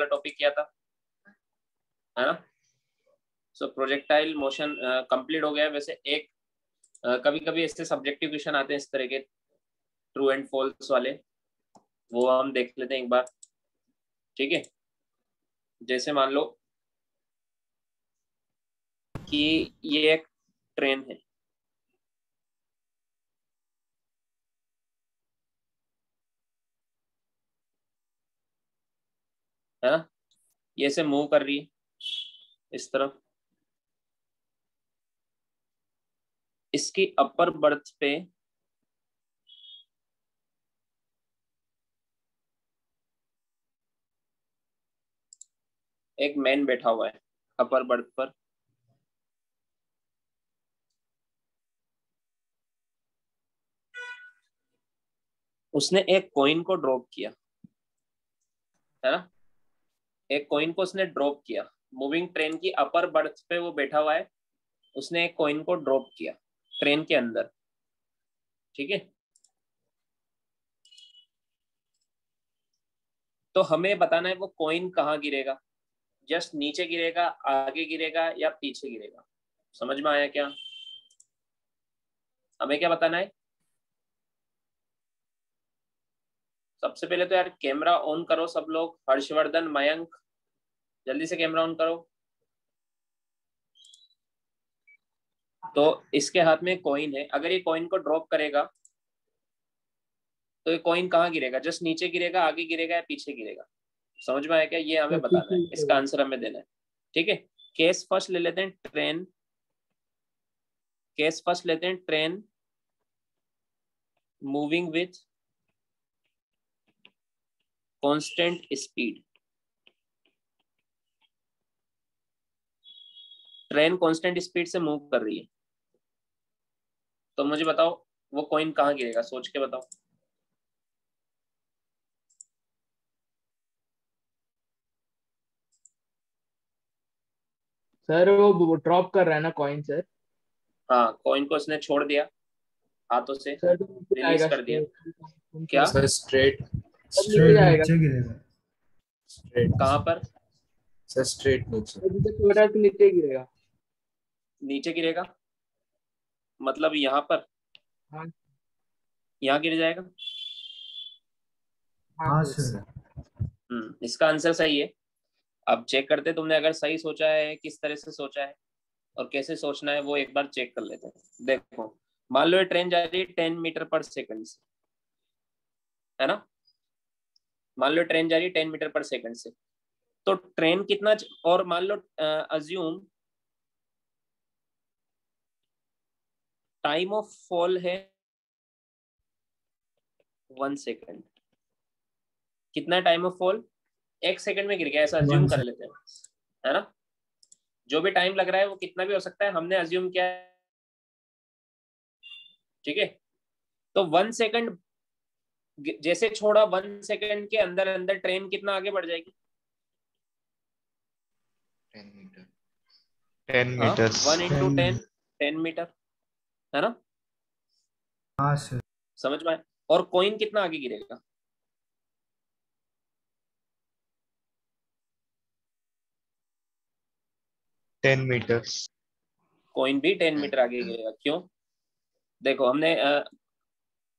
Topic किया था, है ना। सो प्रोजेक्टाइल मोशन कंप्लीट हो गया। वैसे एक कभी कभी ऐसे सब्जेक्टिव क्वेश्चन आते हैं इस तरह के, ट्रू एंड फॉल्स वाले, वो हम देख लेते हैं एक बार, ठीक है। जैसे मान लो कि ये एक ट्रेन है ना, ये से मूव कर रही है इस तरफ। इसकी अपर बर्थ पे एक मैन बैठा हुआ है अपर बर्थ पर। उसने एक कॉइन को ड्रॉप किया, है ना। एक कॉइन को उसने ड्रॉप किया, मूविंग ट्रेन की अपर बर्थ पे वो बैठा हुआ है। उसने एक कॉइन को ड्रॉप किया ट्रेन के अंदर, ठीक है। तो हमें बताना है वो कॉइन कहाँ गिरेगा, जस्ट नीचे गिरेगा, आगे गिरेगा या पीछे गिरेगा। समझ में आया क्या? हमें क्या बताना है? सबसे पहले तो यार कैमरा ऑन करो सब लोग, हर्षवर्धन, मयंक, जल्दी से कैमरा ऑन करो। तो इसके हाथ में कॉइन है, अगर ये कॉइन को ड्रॉप करेगा तो ये कॉइन कहाँ गिरेगा, जस्ट नीचे गिरेगा, आगे गिरेगा या पीछे गिरेगा। समझ में आया क्या? ये हमें बताना है, इसका आंसर हमें देना है, ठीक है। केस फर्स्ट ले लेते हैं ट्रेन, केस फर्स्ट लेते हैं train moving with constant speed. Train constant speed से मूव कर रही है, तो मुझे बताओ वो कॉइन कहाँ गिरेगा, सोच के बताओ। सर वो ड्रॉप कर रहा है ना कॉइन सर। हाँ, कॉइन को उसने छोड़ दिया हाथों से, सर तो नीचे रिलीज जाएगा कर दिया। स्ट्रेट। क्या? सर स्ट्रेट, सर नीचे स्ट्रेट जाएगा। नीचे गिरेगा। स्ट्रेट कहाँ पर? सर, स्ट्रेट नीचे। सर जिसे छोड़ा है तो नीचे गिरेगा। नीचे गिरेगा मतलब यहाँ पर, हाँ यहाँ गिर जाएगा। हाँ सर। इसका आंसर सही है। अब चेक करते तुमने अगर सही सोचा है, किस तरह से सोचा है और कैसे सोचना है, वो एक बार चेक कर लेते हैं। देखो, मान लो ये ट्रेन जा रही है 10 मीटर पर सेकंड से, है ना। मान लो ट्रेन जा रही है 10 मीटर पर सेकंड से, तो ट्रेन कितना और मान लो अज्यूम टाइम ऑफ फॉल है 1 सेकेंड। कितना टाइम ऑफ फॉल? 1 सेकेंड में गिर गया, ऐसा अज्यूम कर लेते हैं, है ना। जो भी टाइम लग रहा है वो कितना भी हो सकता है, हमने अज्यूम किया, ठीक है। तो 1 सेकेंड जैसे छोड़ा, 1 सेकेंड के अंदर अंदर ट्रेन कितना आगे बढ़ जाएगी? 10 मीटर, 10 हाँ, मीटर। 1 × 10, 10 मीटर, है ना। हाँ सर। समझ में आया? और कॉइन कितना आगे गिरेगा? Ten metre. कॉइन भी 10 मीटर आगे गिरेगा। क्यों? देखो, हमने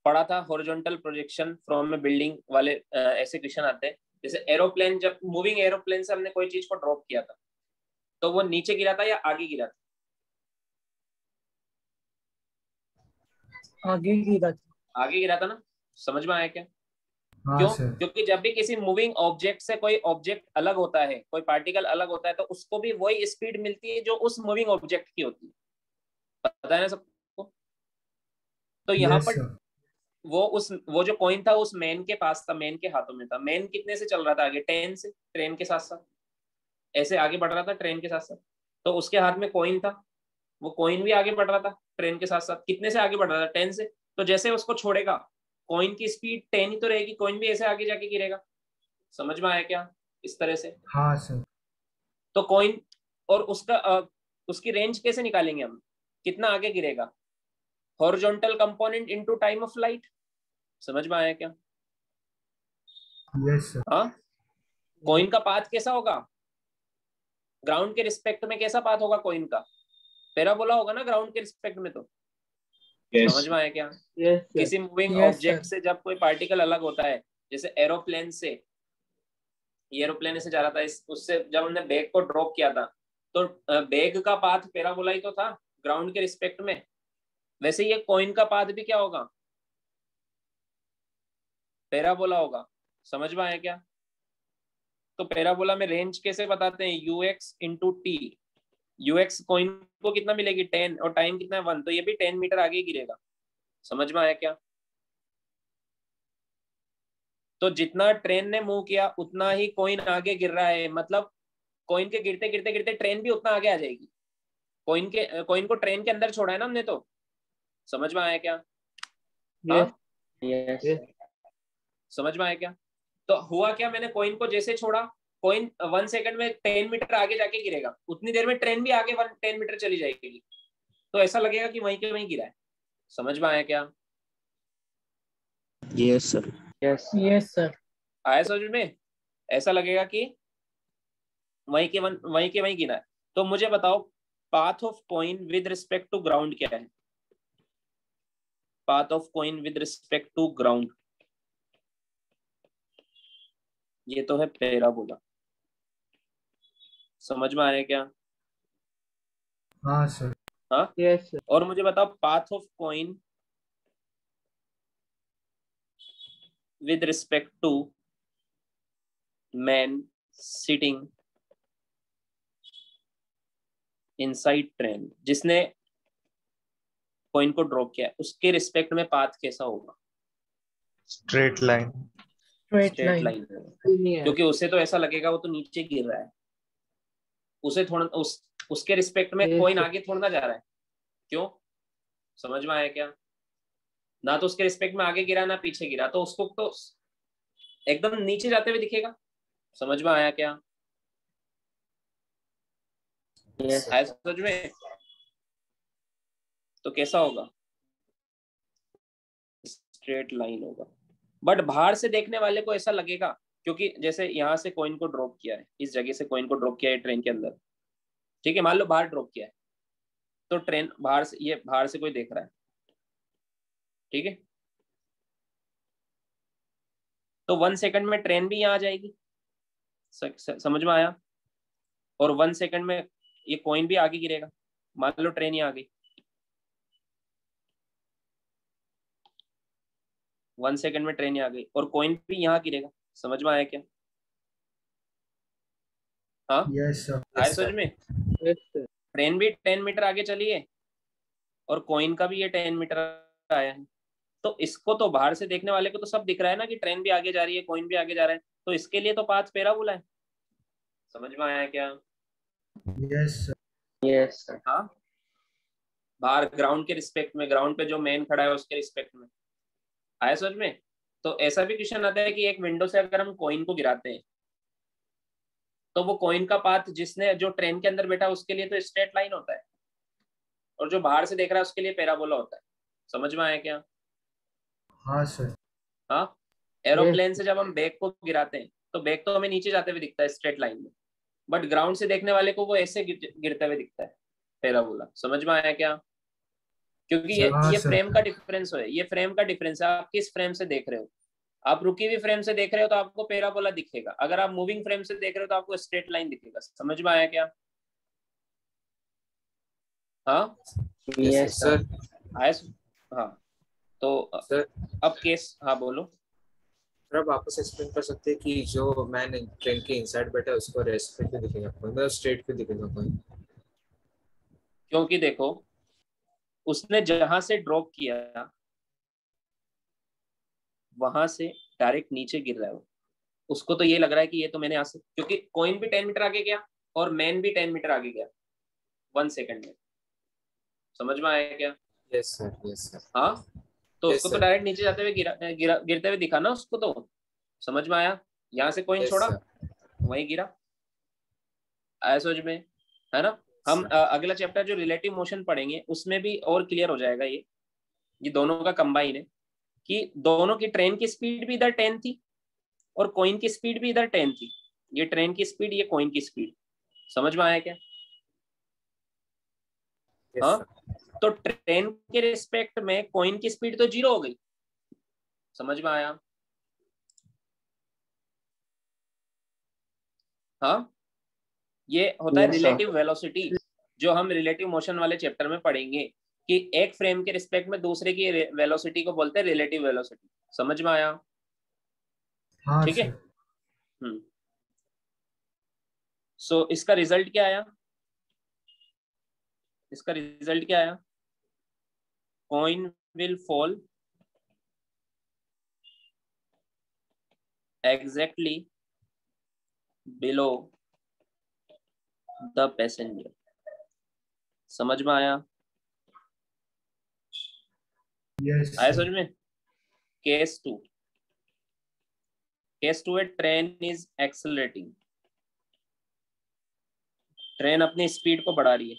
पढ़ा था horizontal projection from A building वाले, ऐसे क्वेश्चन आते हैं। जैसे एरोप्लेन, जब मूविंग एरोप्लेन से हमने कोई चीज को ड्रॉप किया था, तो वो नीचे गिरा था या आगे गिरा था? आगे गिरा। आगे गिरा था ना। समझ में आया क्या? हाँ क्यों? सर। क्योंकि जब भी किसी मूविंग ऑब्जेक्ट से कोई ऑब्जेक्ट अलग होता है, कोई पार्टिकल अलग होता है, तो उसको भी वही स्पीड मिलती है जो उस मूविंग ऑब्जेक्ट की होती है। पता है ना सबको? तो यहाँ यस पर सर। वो जो कॉइन था उस मैन के पास था, मैन के हाथों में था। मैन कितने से चल रहा था आगे? 10 से, ट्रेन के साथ साथ ऐसे आगे बढ़ रहा था ट्रेन के साथ साथ। तो उसके हाथ में कॉइन था, वो कॉइन भी आगे बढ़ रहा था ट्रेन के साथ साथ। कितने से आगे बढ़ रहा था? 10 से। तो जैसे उसको छोड़ेगा, कॉइन की स्पीड 10 ही तो रहेगी, कॉइन भी ऐसे आगे जाके गिरेगा। समझ में आया क्या? इस तरह से। हाँ सर। तो कॉइन और उसका उसकी रेंज कैसे निकालेंगे हम, कितना आगे गिरेगा? Horizontal component into time of flight. समझ में आया क्या? Yes sir. हाँ, कॉइन का पाथ कैसा होगा? ग्राउंड के रिस्पेक्ट में कैसा पाथ होगा कॉइन का? पैराबोला होगा ना ग्राउंड के रिस्पेक्ट में। तो समझ में आया क्या? Yes sir. किसी मूविंग Yes, ऑब्जेक्ट sir. से जब कोई पार्टिकल अलग होता है, जैसे एरोप्लेन से, एरोप्लेन से जा रहा था, उससे जब हमने बैग को ड्रॉप किया था, तो बैग का पाथ पैराबोला ही तो था ग्राउंड के रिस्पेक्ट में। वैसे ये कॉइन का पाथ भी क्या होगा? पैराबोला होगा। समझ में आया क्या? तो पैराबोला में रेंज कैसे बताते हैं? ux into T. ux coin को कितना मिलेगी? 10, और टाइम कितना है? 1, तो ये भी 10 मीटर आगे गिरेगा। समझ में आया क्या? तो जितना ट्रेन ने मूव किया उतना ही कॉइन आगे गिर रहा है, मतलब कॉइन के गिरते गिरते गिरते ट्रेन भी उतना आगे आ जाएगी। कॉइन को ट्रेन के अंदर छोड़ा है ना हमने। तो समझ में आया क्या? Yes yes. यस समझ में आया क्या? तो हुआ क्या, मैंने कॉइन को जैसे छोड़ा, कॉइन 1 सेकंड में 10 मीटर आगे जाके गिरेगा, उतनी देर में ट्रेन भी आगे 10 मीटर चली जाएगी। तो ऐसा लगेगा कि वहीं के वहीं गिरा है। समझ में आया क्या? Yes sir. Yes Yes, sir. आया समझ में? ऐसा लगेगा कि वहीं के वहीं गिरा है। तो मुझे बताओ, path of coin with respect to ground क्या है? Path of coin with respect to ground, ये तो है पैराबोला। समझ में आया क्या? हाँ सर। हाँ। Yes sir. और मुझे बताओ, path of coin with respect to man sitting inside train, जिसने कॉइन को ड्रॉप किया, उसके रिस्पेक्ट में पाथ कैसा होगा? Straight line. Straight straight line. Line. नहीं है। क्योंकि उसे तो ऐसा लगेगा वो तो नीचे गिर रहा है, उसे थोड़ा उसके रिस्पेक्ट में Yes, कॉइन sir. आगे थोड़ा ना जा रहा है। क्यों? समझ में आया क्या? ना तो उसके रिस्पेक्ट में आगे गिरा ना पीछे गिरा, तो उसको तो एकदम नीचे जाते हुए दिखेगा। समझ में आया क्या? आया समझ में? तो कैसा होगा? स्ट्रेट लाइन होगा। बट बाहर से देखने वाले को ऐसा लगेगा, क्योंकि जैसे यहाँ से कॉइन को ड्रॉप किया है, इस जगह से कॉइन को ड्रॉप किया है ट्रेन के अंदर, ठीक है, मान लो बाहर ड्रॉप किया है, तो ट्रेन बाहर से, ये बाहर से कोई देख रहा है, ठीक है, तो 1 सेकंड में ट्रेन भी यहाँ आ जाएगी। समझ में आया? और 1 सेकंड में ये कॉइन भी आगे गिरेगा। मान लो ट्रेन यहाँ आ गई, 1 सेकंड में ट्रेन यहाँ आ गई और कॉइन भी यहाँ गिरेगा। समझ में आया क्या? हाँ, यस सर। आया समझ में? Yes sir. ट्रेन भी 10 मीटर आगे चली है और कॉइन का भी ये 10 मीटर आया है। तो इसको तो बाहर से देखने वाले को तो सब दिख रहा है ना कि ट्रेन भी आगे जा रही है, कॉइन भी आगे जा रहा है, तो इसके लिए तो पाथ पैराबोला है। समझ में आया क्या? Yes sir. Yes sir. हाँ, बाहर ग्राउंड के रिस्पेक्ट में, ग्राउंड पे जो मैन खड़ा है उसके रिस्पेक्ट में। आया समझ में? तो ऐसा भी क्वेश्चन आता है कि एक विंडो से अगर हम कॉइन को गिराते हैं तो वो कॉइन का पाथ जिसने, जो ट्रेन के अंदर बैठा है उसके लिए तो स्ट्रेट लाइन होता है, और जो बाहर से देख रहा है उसके लिए पैराबोला होता है। समझ में आया क्या? हाँ सर। हाँ, एरोप्लेन से जब हम बैग को गिराते हैं तो बैग तो हमें नीचे जाते हुए दिखता है स्ट्रेट लाइन में, बट ग्राउंड से देखने वाले को वो ऐसे गिरते हुए दिखता है, पैराबोला। समझ में आया क्या? क्योंकि हाँ ये सर। फ्रेम का डिफरेंस है, ये फ्रेम का डिफरेंस है। आप किस फ्रेम से देख रहे हो? आप रुकी हुई फ्रेम से देख रहे हो तो आपको पैराबोला दिखेगा, अगर आप मूविंग फ्रेम से देख रहे हो तो आपको स्ट्रेट लाइन दिखेगा। समझ में आया क्या? हाँ, यस सर। आया? हाँ, तो सर अब केस, हाँ बोलो। सर आप वापस एक्सप्लेन कर सकते हैं कि जो मैन ट्रेन के इनसाइड बैठा है उसको रेस्ट पे दिखेगा, मतलब स्ट्रेट पे दिखेगा कोई? क्योंकि देखो, उसने जहां से ड्रॉप किया वहां से डायरेक्ट नीचे गिर रहा है, उसको तो ये लग रहा है कि ये तो मैंने यहाँ से, क्योंकि कॉइन भी 10 मीटर आगे गया और मैन भी 10 मीटर आगे गया 1 सेकंड में। समझ में आया क्या? Yes sir, yes sir. हाँ, तो Yes, उसको तो sir. डायरेक्ट नीचे जाते हुए गिरते हुए दिखा ना उसको। तो समझ में आया? यहाँ से कॉइन Yes, छोड़ा, sir. वहीं गिरा। आया समझ में? है ना? हम अगला चैप्टर जो रिलेटिव मोशन पढ़ेंगे उसमें भी और क्लियर हो जाएगा ये दोनों का कंबाइन है, कि दोनों की ट्रेन की स्पीड भी इधर 10 थी और कॉइन की स्पीड भी इधर 10 थी, ये ट्रेन की स्पीड, ये कॉइन की स्पीड। समझ में आया क्या? Yes, हाँ, sir. तो ट्रेन के रिस्पेक्ट में कॉइन की स्पीड तो 0 हो गई। समझ में आया? हाँ, ये होता है Yes, sir. रिलेटिव वेलोसिटी, जो हम रिलेटिव मोशन वाले चैप्टर में पढ़ेंगे कि एक फ्रेम के रिस्पेक्ट में दूसरे की वेलोसिटी को बोलते हैं रिलेटिव वेलोसिटी। समझ में आया? हाँ ठीक है। सर। सो इसका रिजल्ट क्या आया? इसका रिजल्ट क्या आया? Coin will fall exactly below the passenger. समझ में आया? यस आया सर। समझ में? केस 2, केस 2 है ट्रेन इज एक्सेलरेटिंग। ट्रेन अपनी स्पीड को बढ़ा रही है।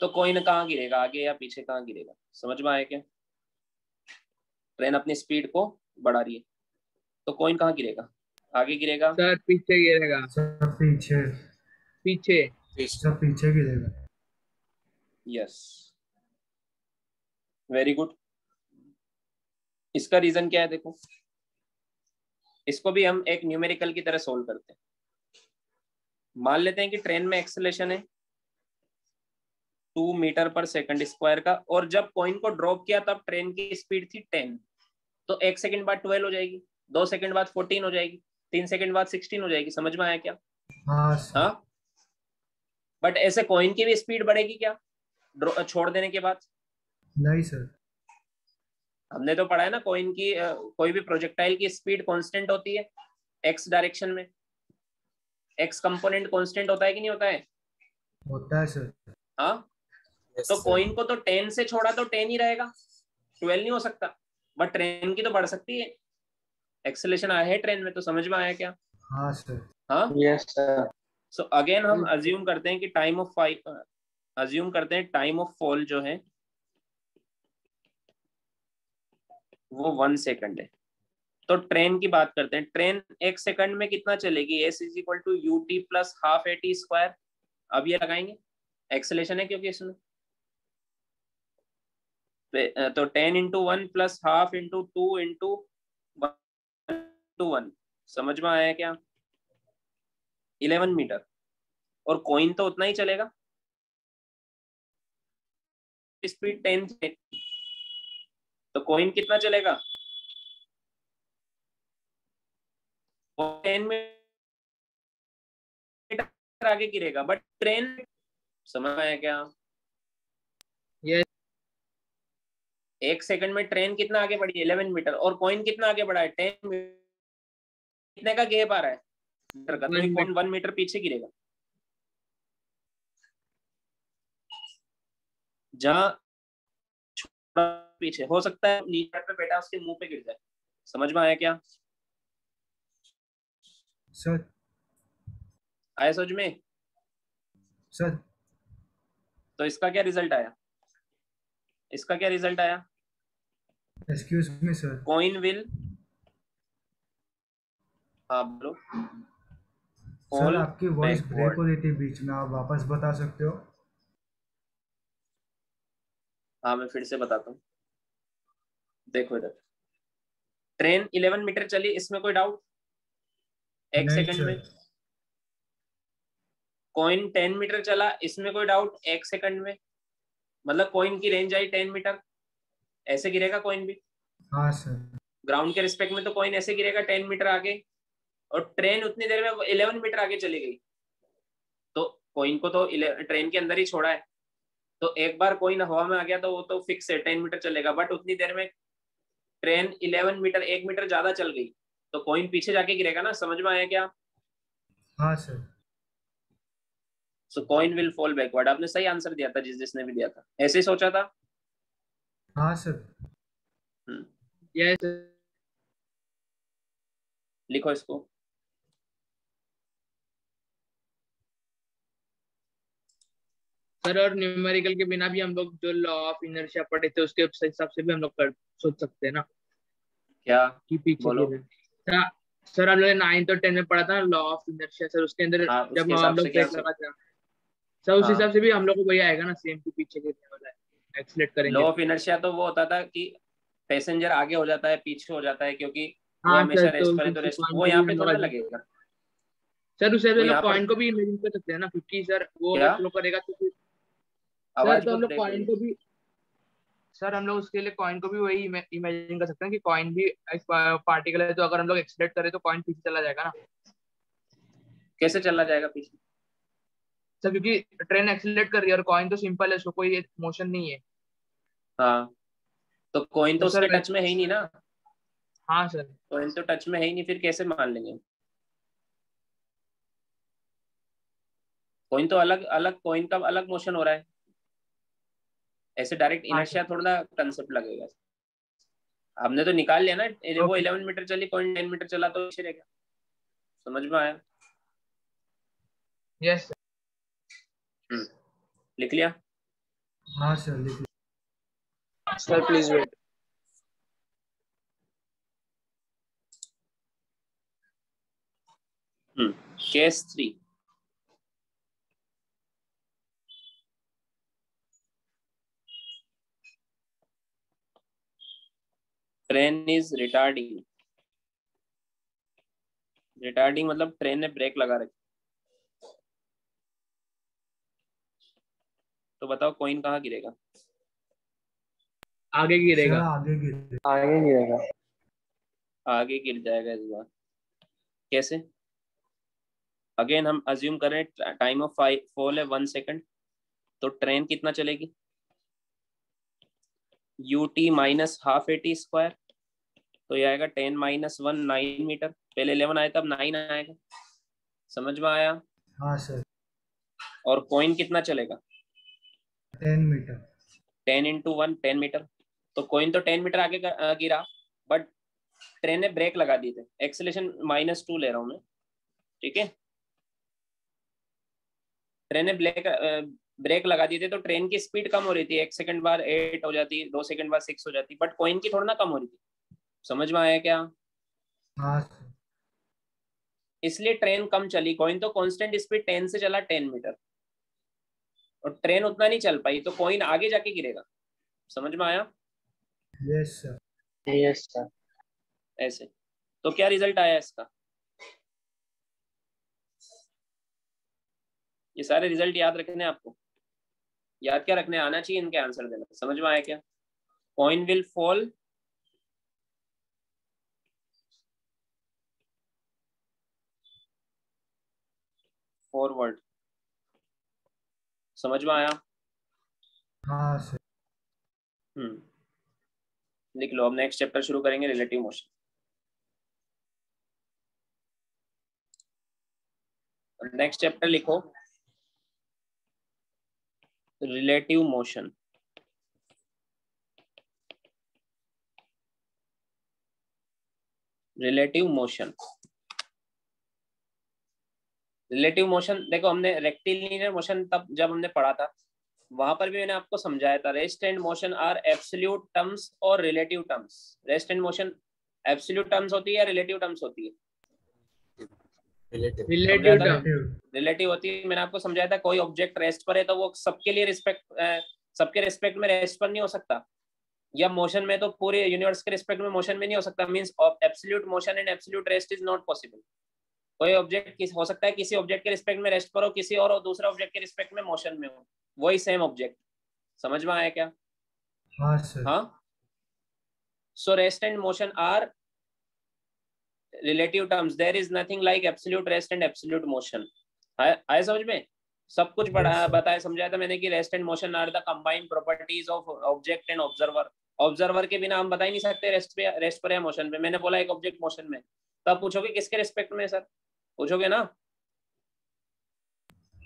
तो कॉइन कहाँ गिरेगा, आगे या पीछे, कहाँ गिरेगा? समझ में आया क्या? ट्रेन अपनी स्पीड को बढ़ा रही है, तो कॉइन कहाँ गिरेगा? आगे गिरेगा? सर पीछे गिरेगा। सब पीछे। पीछे। सब पीछे गिरेगा। Yes, very good. इसका रीजन क्या है? देखो, इसको भी हम एक न्यूमेरिकल की तरह सोल्व करते हैं। मान लेते हैं कि ट्रेन में एक्सेलेरेशन है 2 मीटर पर सेकंड स्क्वायर का, और जब कॉइन को ड्रॉप किया तब ट्रेन की स्पीड थी 10। तो 1 सेकंड बाद 12 हो जाएगी, 2 सेकंड बाद 14 हो जाएगी, 3 सेकंड बाद 16 हो जाएगी। समझ में आया क्या? हाँ सर। हाँ, बट ऐसे कॉइन की भी स्पीड बढ़ेगी क्या छोड़ देने के बाद? नहीं सर। हमने तो पढ़ा है ना, कॉइन की कोई भी प्रोजेक्टाइल की स्पीड कांस्टेंट होती है एक्स डायरेक्शन में। एक्स कंपोनेंट कांस्टेंट होता है कि नहीं होता है? होता है सर। हाँ, Yes, तो sir. कॉइन को तो 10 से छोड़ा तो 10 ही रहेगा, 12 नहीं हो सकता। बट ट्रेन की तो बढ़ सकती है, एक्सेलेरेशन आया है ट्रेन में। तो समझ में आया क्या? हाँ सर। हाँ। Yes, sir. सो अगेन हम अज्यूम करते हैं कि अज्यूम करते हैं टाइम ऑफ फॉल जो है वो 1 सेकंड है। तो ट्रेन की बात करते हैं। ट्रेन 1 सेकंड में कितना चलेगी? S is equal to u t plus half a t square. अब ये लगाएंगे, एक्सेलेरेशन है क्योंकि इसमें। तो 10 into 1 plus half into 2 into 1 समझ में आया क्या? 11 मीटर। और कॉइन तो उतना ही चलेगा, स्पीड 10 थे, तो कॉइन कितना चलेगा? 10 मीटर आगे गिरेगा। बट ट्रेन, समझ में आया क्या? Yes. 1 सेकंड में ट्रेन कितना आगे बढ़ी? 11 मीटर। और कॉइन कितना आगे बढ़ा है? 10 मीटर। कितने का गैप आ रहा है मीटर का? तो 1 कौन 1 मीटर पीछे गिरेगा। जहां छोटा पीछे हो सकता है नीचे पे बैठा उसके मुंह पे गिर जाए। समझ में आया क्या? सर। आया समझ में? सर। तो इसका क्या रिजल्ट आया? इसका क्या रिजल्ट आया? Excuse me sir. Coin will, हाँ बोलो। सर फॉल आपकी वॉइस ब्रेक बैकवर्ड। हो रही थी बीच में, आप वापस बता सकते हो? हाँ मैं फिर से बताता हूँ। देखो इधर, ट्रेन 11 मीटर चली, इसमें कोई डाउट? 1 नहीं सेकंड सर। में। कॉइन 10 मीटर चला, इसमें कोई डाउट? 1 सेकंड में। मतलब कॉइन की रेंज आई 10 मीटर। ऐसे गिरेगा कॉइन भी हाँ सर। ग्राउंड के रिस्पेक्ट में। तो कॉइन ऐसे गिरेगा 10 मीटर आगे, और ट्रेन उतनी देर में 11 मीटर आगे चली गई। तो कॉइन को तो ट्रेन के अंदर ही छोड़ा है, तो एक बार कॉइन हवा में आ गया तो वो तो फिक्स है 10 मीटर चलेगा। बट उतनी देर में ट्रेन 11 मीटर, 1 मीटर ज्यादा चल गई, तो कॉइन पीछे जाके गिरेगा ना। समझ में आया क्या? हाँ sir. So coin will fall backward. आपने सही आंसर दिया था, जिसने भी दिया था ऐसे ही सोचा था। हाँ सर। Yes, sir. लिखो इसको। सर और न्यूमेरिकल के बिना भी हम लोग जो लॉ ऑफ इनर्शिया पढ़े थे उसके हिसाब से भी हम लोग कर सोच सकते हैं ना। क्या कि पीछे बोलो। गिर रहा है। सर हम लोग ने 9th और 10th में पढ़ा था ना लॉ ऑफ इनर्शिया सर, उसके अंदर हाँ जब उसके हिसाब हम लोग से क्या ब्रेक लगा था सर, उस हिसाब हाँ से भी हम लोग को वही आएगा ना, सेम कि पीछे गिरने वाला है, एक्सीलेट लॉ करेंगे। ऑफ इनर्शिया तो वो होता था कि पैसेंजर आगे हो जाता है पीछे हो जाता है, क्योंकि वो हाँ हमेशा सर, तो रेस्ट उस करे हिसाब तो से रेस्ट, कॉइन वो को यहाँ भी पे हम लोग थोड़ा ना adjust- लगेगा। सर उससे हम वो लोग यहाँ पर कॉइन को भी इमेजिन कर सकते हैं ना, क्योंकि सर वो क्या, अगर फ्लो करेगा तो फिर सर आवाज तो हम बहुत लोग ब्रेक हो रही कॉइन है। को भी सर हम लोग उसके लिए कॉइन को भी वही इमेजिन कर सकते हैं कि कॉइन भी एक पार्टिकल है, तो अगर हम लोग एक्सीलेट करें तो कॉइन पीछे चला जाएगा ना कैसे चला जाएगा पीछे। सर, क्योंकि ट्रेन एक्सीलेट कर रही है और कॉइन तो सिंपल है, उसको कोई मोशन नहीं है। हाँ तो कॉइन तो तो सर उसके टच में है ही नहीं ना, हाँ सर। कॉइन तो टच में है ही नहीं, फिर कैसे मान लेंगे। कॉइन तो अलग अलग, कॉइन का अलग मोशन हो रहा है, ऐसे डायरेक्ट हाँ सर। इनर्शिया थोड़ा ना कंसेप्ट लगेगा। हमने तो निकाल लिया ना, वो ओके। 11 मीटर चली, कॉइन 10 मीटर चला तो पीछे रहेगा। समझ में आया। Yes sir. लिख लिया। हाँ सर लिख sir please wait. Case 3, train is retarding. Retarding मतलब ट्रेन ने ब्रेक लगा रखी। तो बताओ कॉइन कहाँ गिरेगा। आगे सर गिरेगा। आगे गिर आगे गिरेगा। आगे गिर जाएगा इस बार। कैसे। अगेन हम अज्यूम करें टाइम ऑफ फॉल है 1 सेकंड, तो ट्रेन कितना चलेगी, ut minus half eighty square, तो ये आएगा 10 माइनस 1 9 मीटर। पहले 11 आया था, अब 9 आएगा। समझ में आया। हाँ सर और कॉइन कितना चलेगा, 10 मीटर 10 इंटू 1 10 मीटर। तो कॉइन तो 10 मीटर आगे गिरा, बट ट्रेन ने ब्रेक लगा दिए थे, एक्सेलेरेशन -2 ले रहा हूं मैं, ठीक है। ट्रेन ने ब्रेक लगा दिए थे, तो ट्रेन की स्पीड कम हो रही थी, 1 सेकंड बाद 8 हो जाती, 2 सेकंड बाद 6 हो जाती, बट कॉइन की थोड़ा ना कम हो रही थी। समझ में आया क्या। हाँ सर इसलिए ट्रेन कम चली, कॉइन तो कांस्टेंट स्पीड 10 से चला 10 मीटर, और ट्रेन उतना नहीं चल पाई, तो कॉइन आगे जाके गिरेगा। समझ में आया। Yes sir yes sir. ऐसे तो क्या रिजल्ट आया इसका। ये सारे रिजल्ट याद रखने आपको, याद क्या रखने आना चाहिए, इनके आंसर देना। समझ में आया क्या। Coin will fall forward. समझ में आया। हाँ सर लिख लो। अब नेक्स्ट चैप्टर शुरू करेंगे, रिलेटिव मोशन। नेक्स्ट चैप्टर लिखो, relative motion. Relative motion, relative motion देखो, हमने रेक्टिलिनियर मोशन तब जब हमने पढ़ा था, वहां पर भी मैंने आपको समझाया था, rest and motion are absolute terms और relative terms. Rest and motion absolute terms होती है या रिलेटिव टर्म्स होती है। रिलेटिव। समझाया रिलेटिव था, टर्म। रिलेटिव रिलेटिव होती है। मैंने आपको समझाया था, कोई ऑब्जेक्ट रेस्ट पर है तो वो सबके लिए सबके रिस्पेक्ट में रेस्ट पर नहीं हो सकता, या मोशन में तो पूरे यूनिवर्स के रिस्पेक्ट में मोशन में नहीं हो सकता। Means absolute motion and absolute rest is not possible. कोई ऑब्जेक्ट हो सकता है किसी ऑब्जेक्ट के रिस्पेक्ट में रेस्ट पर हो, किसी और दूसरा ऑब्जेक्ट के रिस्पेक्ट में मोशन में हो, वही सेम ऑब्जेक्ट। समझ में आया क्या। हाँ सर हाँ। So rest and motion are relative terms, there is nothing like absolute rest and absolute motion. आया समझ में। सब कुछ यस सर बताया समझाया था मैंने कि rest and motion are the combined properties of object and observer. Observer के बिना हम बता ही नहीं सकते रेस्ट पर या मोशन पे। मैंने बोला एक ऑब्जेक्ट मोशन में, तब पूछोगे किसके रिस्पेक्ट में सर, पूछोगे ना।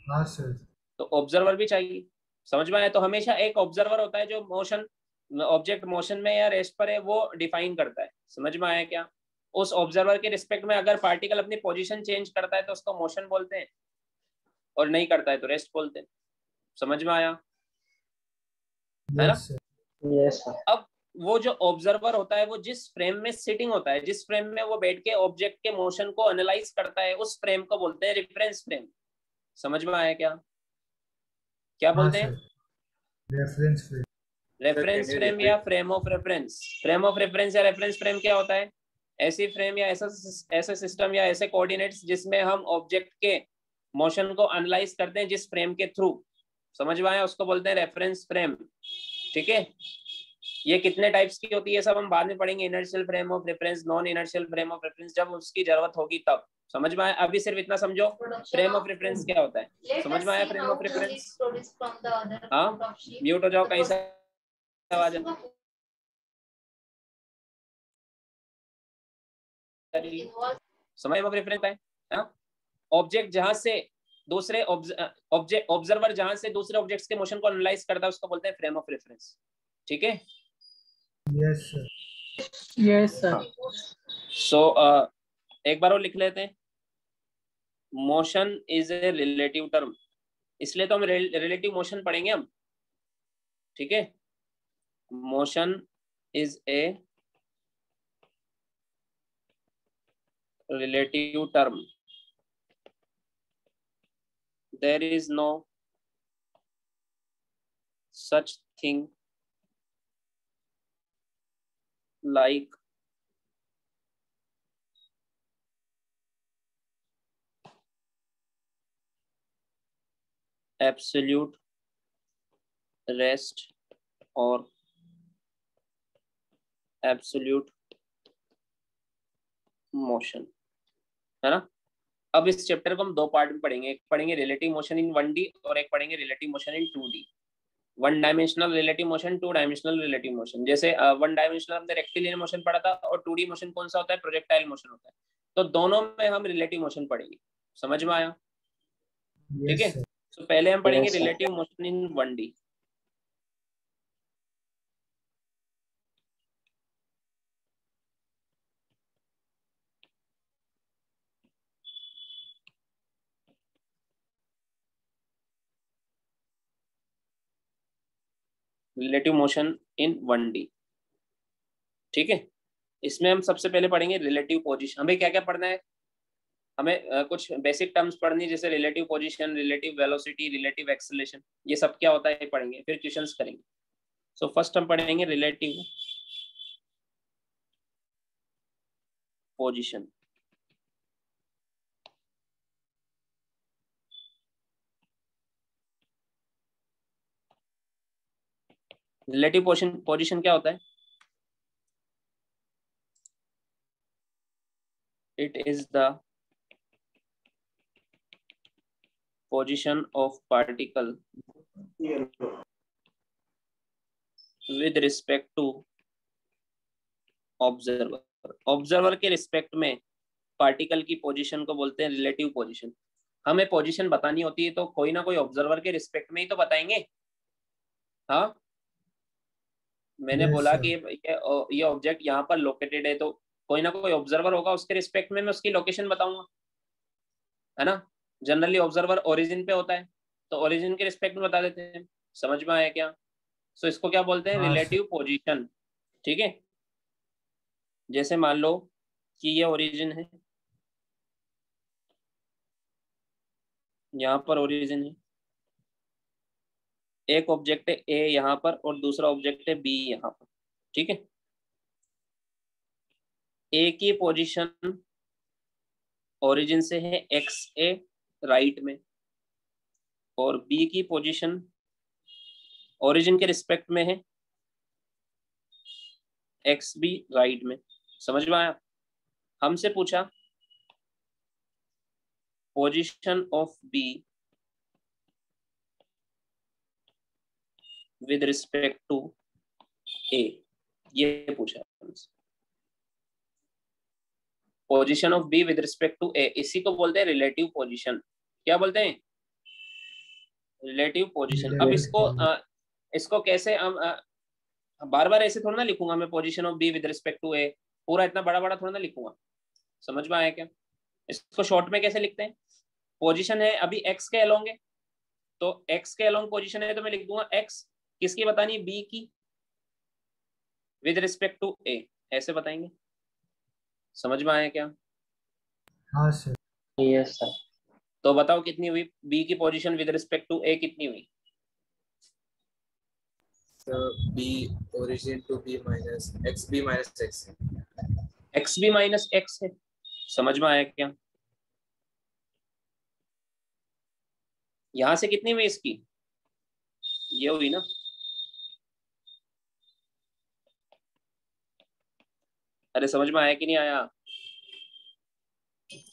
हाँ सर तो ऑब्जर्वर भी चाहिए। समझ में आया। तो हमेशा एक ऑब्जर्वर होता है जो मोशन, ऑब्जेक्ट मोशन में या रेस्ट पर है वो डिफाइन करता है। समझ में आया क्या। उस ऑब्जर्वर के रिस्पेक्ट में अगर पार्टिकल अपनी पोजीशन चेंज करता है तो उसको मोशन बोलते हैं, और नहीं करता है तो रेस्ट बोलते हैं। समझ में आया है ना। Yes sir yes sir. अब वो जो ऑब्जर्वर होता है वो जिस फ्रेम में सिटिंग होता है, जिस फ्रेम में वो बैठ के ऑब्जेक्ट के मोशन को एनालाइज करता है, उस फ्रेम को बोलते हैं रेफरेंस फ्रेम। समझ में आया क्या? क्या हाँ बोलते सर, हैं? Reference frame. Reference can you frame या repeat? Frame of reference. Frame of reference या रेफरेंस फ्रेम क्या होता है? ऐसी फ्रेम या ऐसा सिस्टम या ऐसे कोऑर्डिनेट्स जिसमें हम ऑब्जेक्ट के मोशन को एनालाइज करते हैं जिस फ्रेम के थ्रू। समझ में आया? उसको बोलते हैं रेफरेंस फ्रेम। ठीक है, ये कितने टाइप्स की होती है सब हम बाद में पढ़ेंगे, inertial frame of reference, non inertial frame of reference, जब उसकी जरूरत होगी तब। समझ में आया? अभी सिर्फ इतना समझो फ्रेम ऑफ रेफरेंस क्या होता है। समझ में आया फ्रेम ऑफ रेफरेंस? हाँ, म्यूट हो जाओ, कहीं से आवाज समझ ऑफ रेफरेंस है। ऑब्जेक्ट जहां से दूसरे ऑब्जेक्ट ऑब्जर्वर जहां से दूसरे ऑब्जेक्ट्स के मोशन को एनालाइज करता है उसको बोलते हैं फ्रेम ऑफ रेफरेंस। ठीक है, yes sir. Yes sir. So एक बार और लिख लेते हैं। Motion is a relative term, इसलिए तो हम रिलेटिव मोशन पढ़ेंगे हम। ठीक है, motion is a relative term. There is no such thing like absolute rest or absolute motion, है ना? अब इस चैप्टर को हम दो पार्ट में पढ़ेंगे, एक पढ़ेंगे रिलेटिव मोशन इन 1D और एक पढ़ेंगे relative motion in 2D। One dimensional relative motion, two dimensional relative motion. जैसे वन डायमेंशनल हमने रेक्टिलिनियर मोशन पढ़ा था और 2D मोशन कौन सा होता है? प्रोजेक्टाइल मोशन होता है। तो दोनों में हम रिलेटिव मोशन पढ़ेंगे। समझ में आया? ठीक है, यस सर। तो पहले हम पढ़ेंगे relative motion in 1D। Relative motion in 1D। ठीक है, इसमें हम सबसे पहले पढ़ेंगे रिलेटिव पोजीशन। हमें क्या क्या पढ़ना है? हमें कुछ बेसिक टर्म्स पढ़नी है, जैसे relative position, relative velocity, relative acceleration. ये सब क्या होता है पढ़ेंगे, फिर क्वेश्चंस करेंगे। सो फर्स्ट हम पढ़ेंगे रिलेटिव पोजीशन। रिलेटिव पोजीशन क्या होता है? It is the position of particle with respect to observer। Observer के रिस्पेक्ट में पार्टिकल की पोजीशन को बोलते हैं रिलेटिव पोजीशन। हमें पोजीशन बतानी होती है तो कोई ना कोई ऑब्जर्वर के रिस्पेक्ट में ही तो बताएंगे। हाँ, मैंने यस बोला सर। कि ये ऑब्जेक्ट यहाँ पर लोकेटेड है, तो कोई ना कोई ऑब्जर्वर होगा, उसके रिस्पेक्ट में मैं उसकी लोकेशन बताऊंगा, है ना? जनरली ऑब्जर्वर ओरिजिन पे होता है तो ओरिजिन के रिस्पेक्ट में बता देते हैं। समझ में आया क्या? सो इसको क्या बोलते हैं? हाँ सर। Relative position. ठीक है, जैसे मान लो कि ये ओरिजिन है, यहाँ पर ओरिजिन है, एक ऑब्जेक्ट है ए यहाँ पर और दूसरा ऑब्जेक्ट है बी यहाँ पर। ठीक है, ए की पोजीशन ओरिजिन से है एक्स ए राइट में और बी की पोजीशन ओरिजिन के रिस्पेक्ट में है एक्स बी राइट में। समझ में आया? हमसे पूछा position of B with respect to A, ये पूछा हमसे। Position of B with respect to A, इसी को बोलते हैं रिलेटिव पोजीशन। क्या बोलते हैं? Relative position. अब इसको कैसे हम बार बार ऐसे थोड़ा ना लिखूंगा मैं, position of B with respect to A, पूरा इतना बड़ा बड़ा थोड़ा ना लिखूंगा। समझ में आया क्या? इसको शॉर्ट में कैसे लिखते हैं? पोजीशन है अभी एक्स के अलोंग है, तो एक्स के अलोंग पोजीशन है तो मैं लिख दूंगा एक्स। किसकी बतानी? बी की। विद रिस्पेक्ट टू ए, ऐसे बताएंगे। समझ में आया क्या? हाँ सर। Yes sir. तो बताओ कितनी हुई बी की position with respect to A, कितनी हुई? तो B origin to B minus x B minus x x B minus x है। समझ में आया क्या? यहां से कितनी हुई इसकी? ये हुई ना। अरे समझ में आया कि नहीं आया?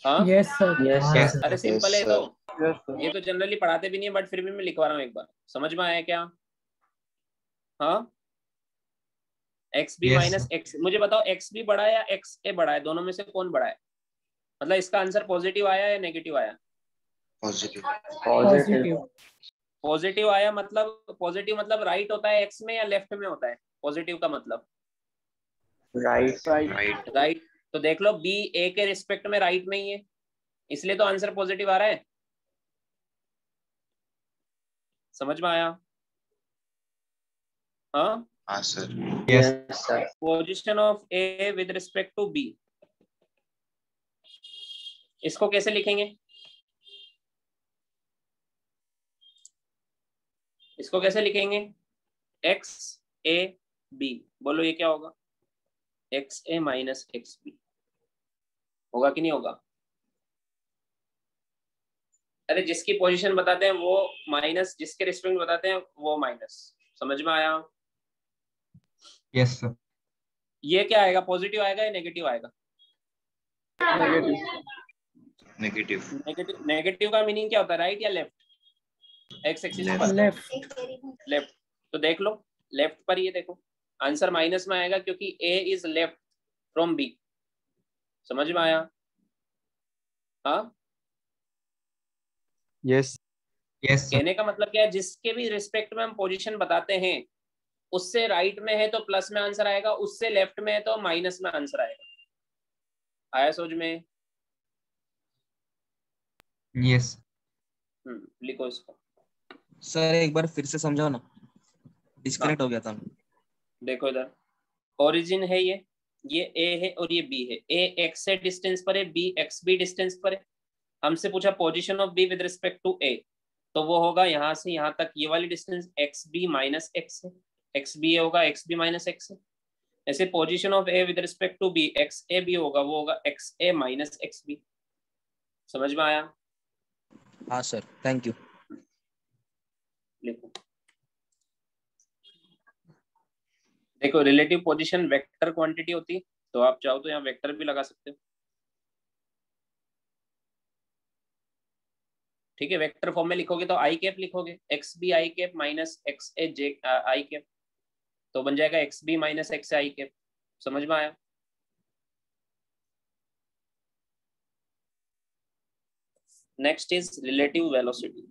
हाँ यस सर। हाँ यस सर। अरे सिंपल है तो, सर। ये तो जनरली पढ़ाते भी नहीं है, बट फिर भी मैं लिखवा रहा हूँ एक बार। समझ में आया क्या? हाँ, एक्स बी माइनस एक्स। मुझे बताओ एक्स बी बड़ा है या एक्स ए बड़ा है, दोनों में से कौन बड़ा है? मतलब इसका आंसर पॉजिटिव आया या नेगेटिव आया? पॉजिटिव। पॉजिटिव। पॉजिटिव आया, मतलब पॉजिटिव मतलब राइट होता है एक्स में या लेफ्ट में होता है पॉजिटिव का मतलब? राइट। राइट। राइट। तो देख लो बी ए के रिस्पेक्ट में राइट में ही है, इसलिए तो आंसर पॉजिटिव आ रहा है। समझ में आया? हाँ हाँ sir. Yes sir. Position of A with respect to B, इसको कैसे लिखेंगे? इसको कैसे लिखेंगे? एक्स ए बी, बोलो ये क्या होगा? X A minus x B होगा कि नहीं होगा? अरे जिसकी पोजीशन बताते हैं वो माइनस, जिसके रिस्पेक्ट बताते हैं वो माइनस। समझ में आया? Yes sir. ये क्या आएगा, पॉजिटिव आएगा या नेगेटिव आएगा? नेगेटिव। नेगेटिव। नेगेटिव का मीनिंग क्या होता है, राइट या लेफ्ट? एक्स एक्सिस पर लेफ्ट। लेफ्ट। तो देख लो लेफ्ट पर, ये देखो आंसर माइनस में आएगा क्योंकि ए इज लेफ्ट फ्रॉम बी। समझ में आया? हाँ, यस यस सर। कहने का मतलब क्या है, जिसके भी रिस्पेक्ट में हम पोजीशन बताते हैं उससे राइट में है तो प्लस में आंसर आएगा, उससे लेफ्ट में है तो माइनस में आंसर आएगा। आया समझ में? यस लिखो इसको। सर एक बार फिर से समझाओ ना, डिस्कनेक्ट हो गया था। देखो इधर ओरिजिन है ये ए है और ये बी है। ए एक्स से डिस्टेंस पर है, बी एक्स बी डिस्टेंस पर है। हमसे पूछा position of B with respect to A, तो वो होगा यहाँ से यहाँ तक ये वाली distance x B minus x है। एक्स बी होगा एक्स बी माइनस एक्स है। ऐसे position of A with respect to B x A B होगा, वो होगा x A minus x B. समझ में आया? हाँ सर, थैंक यू। लिखो। देखो रिलेटिव पोजीशन वेक्टर क्वांटिटी होती है, तो आप चाहो तो यहाँ वेक्टर भी लगा सकते हो। ठीक है, वेक्टर फॉर्म में लिखोगे तो आई कैप लिखोगे, x B i cap minus x A j i cap, तो बन जाएगा x B minus x i cap. समझ में आया? Next is relative velocity.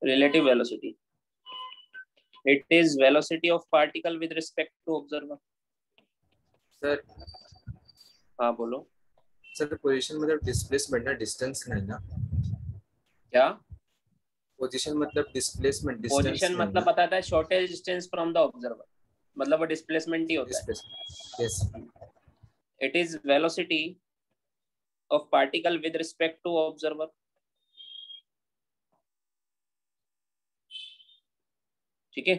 relative velocity, it is velocity of particle with respect to observer। Sir हाँ बोलो। Sir position मतलब displacement ना, डिस्टेंस नहीं ना? क्या पोजीशन मतलब डिस्प्लेसमेंट, डिस्टेंस पोजीशन मतलब बताता है shortest distance from the observer, मतलब वो डिस्प्लेसमेंट ही होता है। Yes. It is velocity of particle with respect to observer. ठीक है,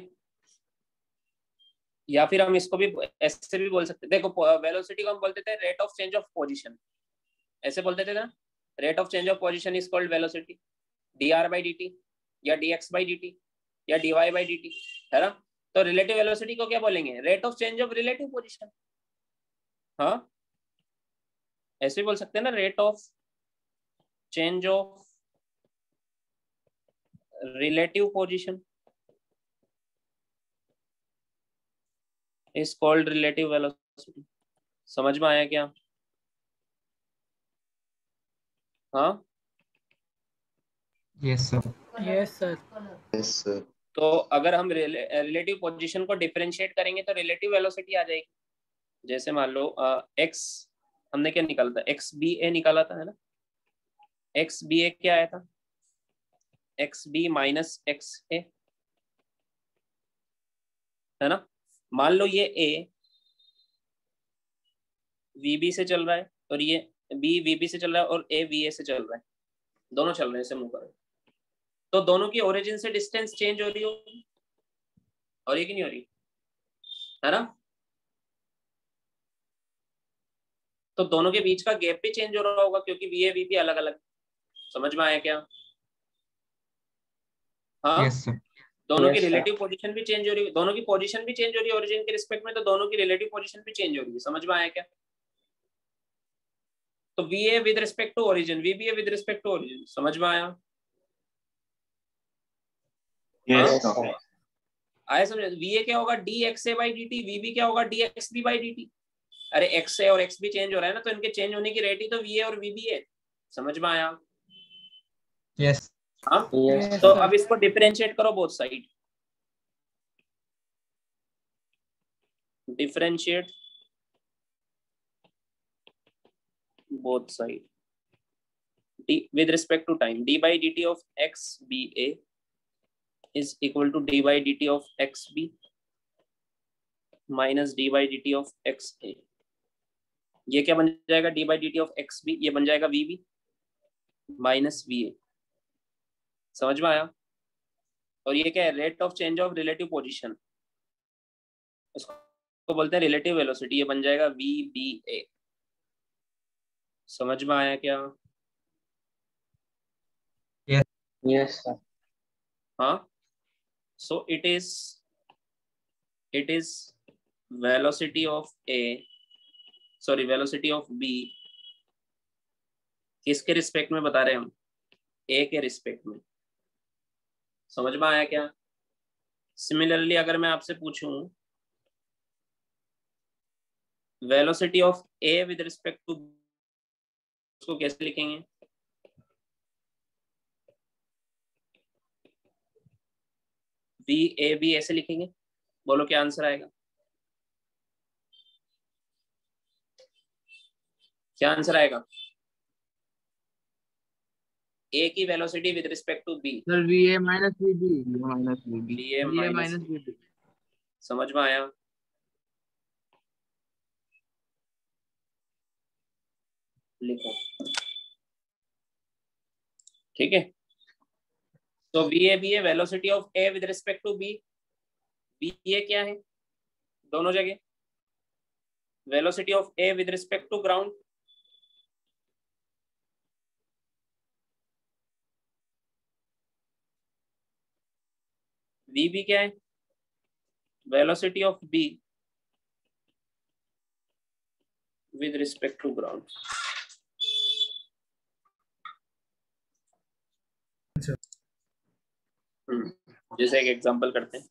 या फिर हम इसको भी ऐसे भी बोल सकते, देखो वेलोसिटी को हम बोलते थे rate of change of position, ऐसे बोलते थे ना, rate of change of position is called velocity, dr by dt या dx by dt या dy by dt, है ना? तो रिलेटिव वेलोसिटी को क्या बोलेंगे, rate of change of relative position. हाँ, ऐसे बोल सकते हैं ना, rate of change of relative position is called relative velocity. समझ में आया क्या? हाँ yes sir. Yes sir. Yes sir. तो अगर हम रिलेटिव पोजीशन को डिफरेंशिएट करेंगे तो रिलेटिव वेलोसिटी आ जाएगी। जैसे मान लो एक्स हमने क्या निकाला था, एक्स बी ए निकाला था, है ना? एक्स बी ए क्या आया था, एक्स बी माइनस एक्स ए, है ना। मान लो ये ए वी बी से चल रहा है और ये बी वी बी से चल रहा है और ए वी ए से चल रहा है, दोनों चल रहे हैं, ऐसे मूव कर रहे हैं। तो दोनों की ओरिजिन से डिस्टेंस चेंज हो रही होगी, और ये कि नहीं हो रही, है ना। तो दोनों के बीच का गैप भी चेंज हो रहा होगा क्योंकि वी ए वी बी अलग अलग। समझ में आया क्या? हाँ यस सर। दोनों की Yes, sir. रिलेटिव पोजीशन भी चेंज हो रही है, दोनों की पोजीशन भी चेंज हो रही है ओरिजिन के रिस्पेक्ट में, तो दोनों की रिलेटिव पोजीशन भी चेंज हो रही है। समझ में आया क्या? तो we A with respect to origin, v B A with respect to origin. समझ में आया? Yes, हाँ? sir. आया समझ? वी ए क्या होगा, d x A by D t, v B क्या होगा, d x B by D t. अरे एक्स ए और एक्स बी चेंज हो रहा है ना, तो इनके चेंज होने की रेट ही तो वी ए और वी बी है। समझ में आया? यस। हाँ Yes, तो sir. अब इसको डिफरेंशिएट करो both side, differentiate both side d with respect to time, d by dt of x b a is equal to d by dt of x b minus d by dt of x a। ये क्या बन जाएगा, d by dt of x b, ये बन जाएगा v b minus v a। समझ में आया? और ये क्या है, rate of change of relative position, इसको बोलते हैं रिलेटिव वेलोसिटी, ये बन जाएगा v b a। समझ में आया क्या? Yes, sir. हाँ so it is velocity of a, sorry velocity of b, किसके रिस्पेक्ट में बता रहे हैं हम, a के रिस्पेक्ट में। समझ में आया क्या? सिमिलरली अगर मैं आपसे पूछूं velocity of a with respect to, उसको कैसे लिखेंगे? वी ए बी ऐसे लिखेंगे, बोलो क्या आंसर आएगा, क्या आंसर आएगा? ए की velocity with respect to B, sir V A minus V B, minus V B. V A V A minus. Minus V B. समझ में आया? लिखो, ठीक है। तो we A B A velocity of A with respect to B, V A क्या है दोनों जगह, velocity of A with respect to ground, V B क्या है, velocity of B with respect to ground. जैसे एक एग्जांपल करते हैं,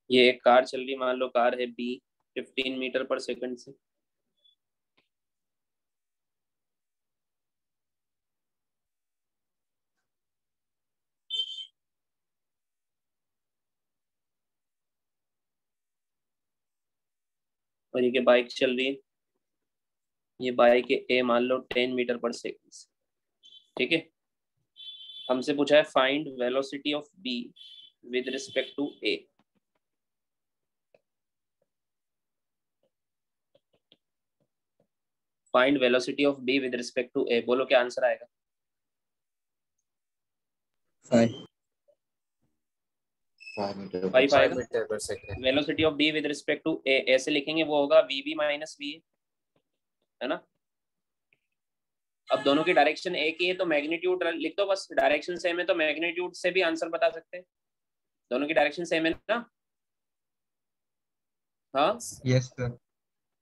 ये एक कार चल रही, मान लो कार है बी 15 मीटर पर सेकंड से, और ये बाइक चल रही है, ये बाइक है ए मान लो 10 मीटर पर सेकंड से, ठीक है। हमसे पूछा है find velocity of B with respect to A. Find velocity of B with respect to A, बोलो क्या आंसर आएगा? 5 5 आएगा। मीटर पर second. Velocity of B with respect to A ऐसे लिखेंगे, वो होगा v B minus v A, है ना। अब दोनों की डायरेक्शन एक ही है तो मैग्नीट्यूड लिख दो बस, डायरेक्शन सेम है तो मैग्नीट्यूड से भी आंसर बता सकते हैं, दोनों की डायरेक्शन सेम है ना। हाँ यस सर।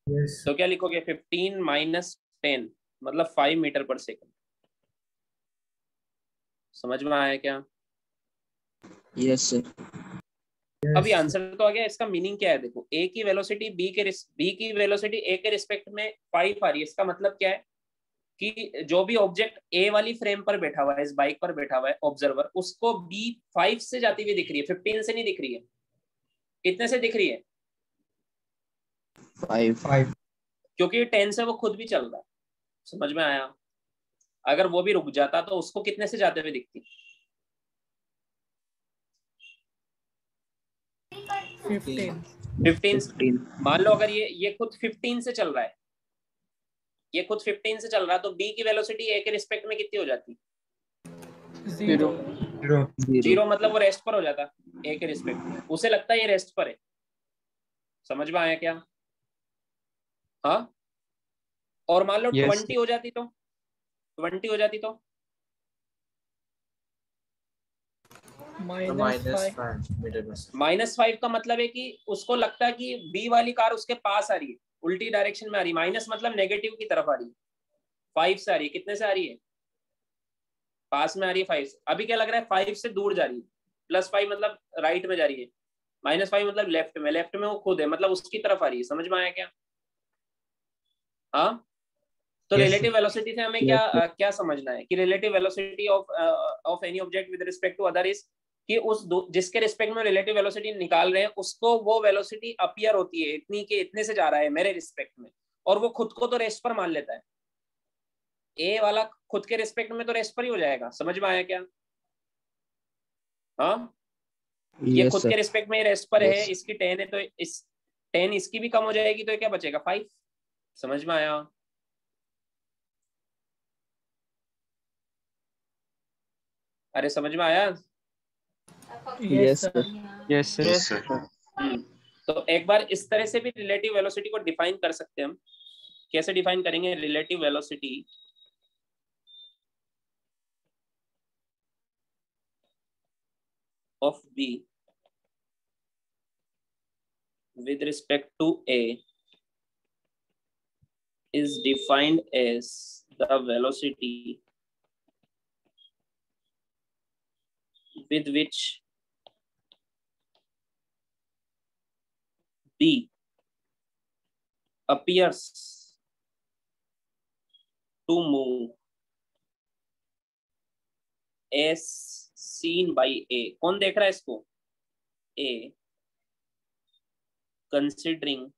Yes. तो क्या लिखोगे, 15 माइनस 10 मतलब 5 मीटर पर सेकंड। समझ में आया क्या? Yes sir. अभी आंसर तो आ गया। इसका मीनिंग क्या है देखो, ए की वेलोसिटी बी की वेलोसिटी ए के रिस्पेक्ट में 5 आ रही है। इसका मतलब क्या है कि जो भी ऑब्जेक्ट ए वाली फ्रेम पर बैठा हुआ है, इस बाइक पर बैठा हुआ है ऑब्जर्वर, उसको बी 5 से जाती हुई दिख रही है, 15 से नहीं दिख रही है। कितने से दिख रही है? 5 क्योंकि 10 से वो खुद भी चल रहा है। समझ में आया? अगर वो भी रुक जाता तो उसको कितने से जाते हुए दिखती? 15। मान लो अगर ये खुद 15 से चल रहा है, ये खुद 15 से चल रहा है, तो बी की वेलोसिटी ए के रिस्पेक्ट में कितनी हो जाती? 0 0 मतलब वो रेस्ट पर हो जाता ए के रिस्पेक्ट में, उसे लगता है ये रेस्ट पर है। समझ में आया क्या? हाँ। और मान लो 20 हो जाती तो, 20 हो जाती तो -5 का मतलब है कि उसको लगता है कि बी वाली कार उसके पास आ रही है, उल्टी डायरेक्शन में आ रही है। माइनस मतलब नेगेटिव की तरफ आ रही है, 5 से आ रही है। कितने से आ रही है? पास में आ रही है 5 से। अभी क्या लग रहा है? 5 से दूर जा रही है। +5 मतलब राइट में जा रही है, -5 मतलब लेफ्ट में। लेफ्ट में वो खुद है, मतलब उसकी तरफ आ रही है। समझ में आया क्या? हाँ। तो रिलेटिव वेलोसिटी से हमें क्या समझना है कि relative velocity of any object with respect to other is कि जिसके रिस्पेक्ट में रिलेटिव वेलोसिटी निकाल रहे हैं उसको वो वेलोसिटी अपीयर होती है इतनी के इतने से जा रहा है मेरे रिस्पेक्ट में, और वो खुद को तो रेस्ट पर मान लेता है। ए वाला खुद के रिस्पेक्ट में तो रेस्ट पर ही हो जाएगा। समझ में आया क्या? हाँ। ये खुद के रिस्पेक्ट में रेस्ट पर है, इसकी 10 है तो इस 10 इसकी भी कम हो जाएगी, तो क्या बचेगा? 5। समझ में आया? अरे समझ में आया? यस सर तो एक बार इस तरह से भी रिलेटिव वेलोसिटी को डिफाइन कर सकते हैं हम। कैसे डिफाइन करेंगे? Relative velocity of B with respect to A is defined as the velocity with which B appears to move as seen by A. कौन देख रहा है इसको? A considering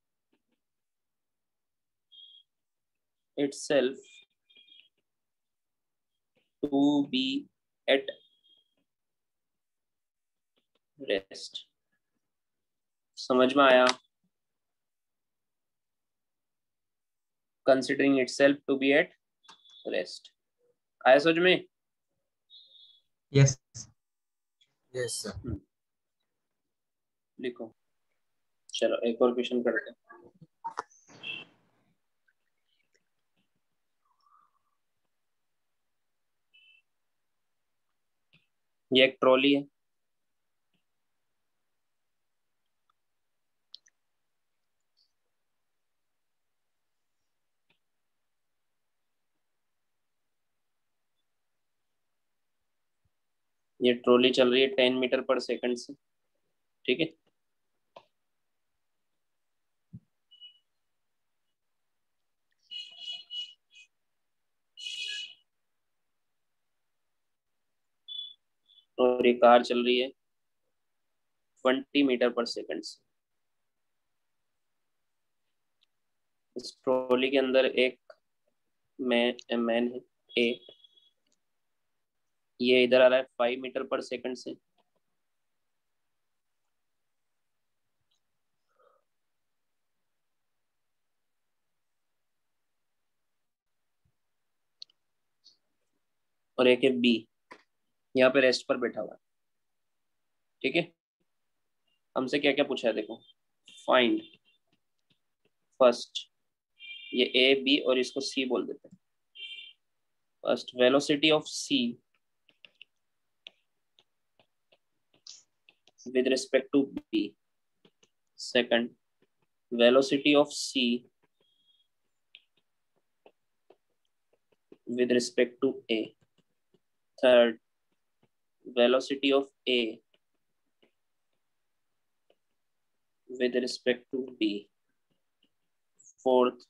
itself to be at rest. समझ में आया? Considering itself to be at rest. आया समझ में? Yes sir. लिखो। चलो एक और क्वेश्चन करते हैं। ये एक ट्रॉली है, ये ट्रॉली चल रही है 10 मीटर पर सेकंड से। ठीक है। और ये कार चल रही है 20 मीटर पर सेकंड से। इस ट्रॉली के अंदर एक मैन है ए, ये इधर आ रहा है 5 मीटर पर सेकंड से। और एक है बी, यहाँ पे रेस्ट पर बैठा हुआ है। ठीक है। हमसे क्या क्या पूछा है देखो। फाइंड फर्स्ट, ये ए बी और इसको सी बोल देते हैं। First velocity of C with respect to B. Second, velocity of C with respect to A. Third, velocity of A with respect to B. Fourth,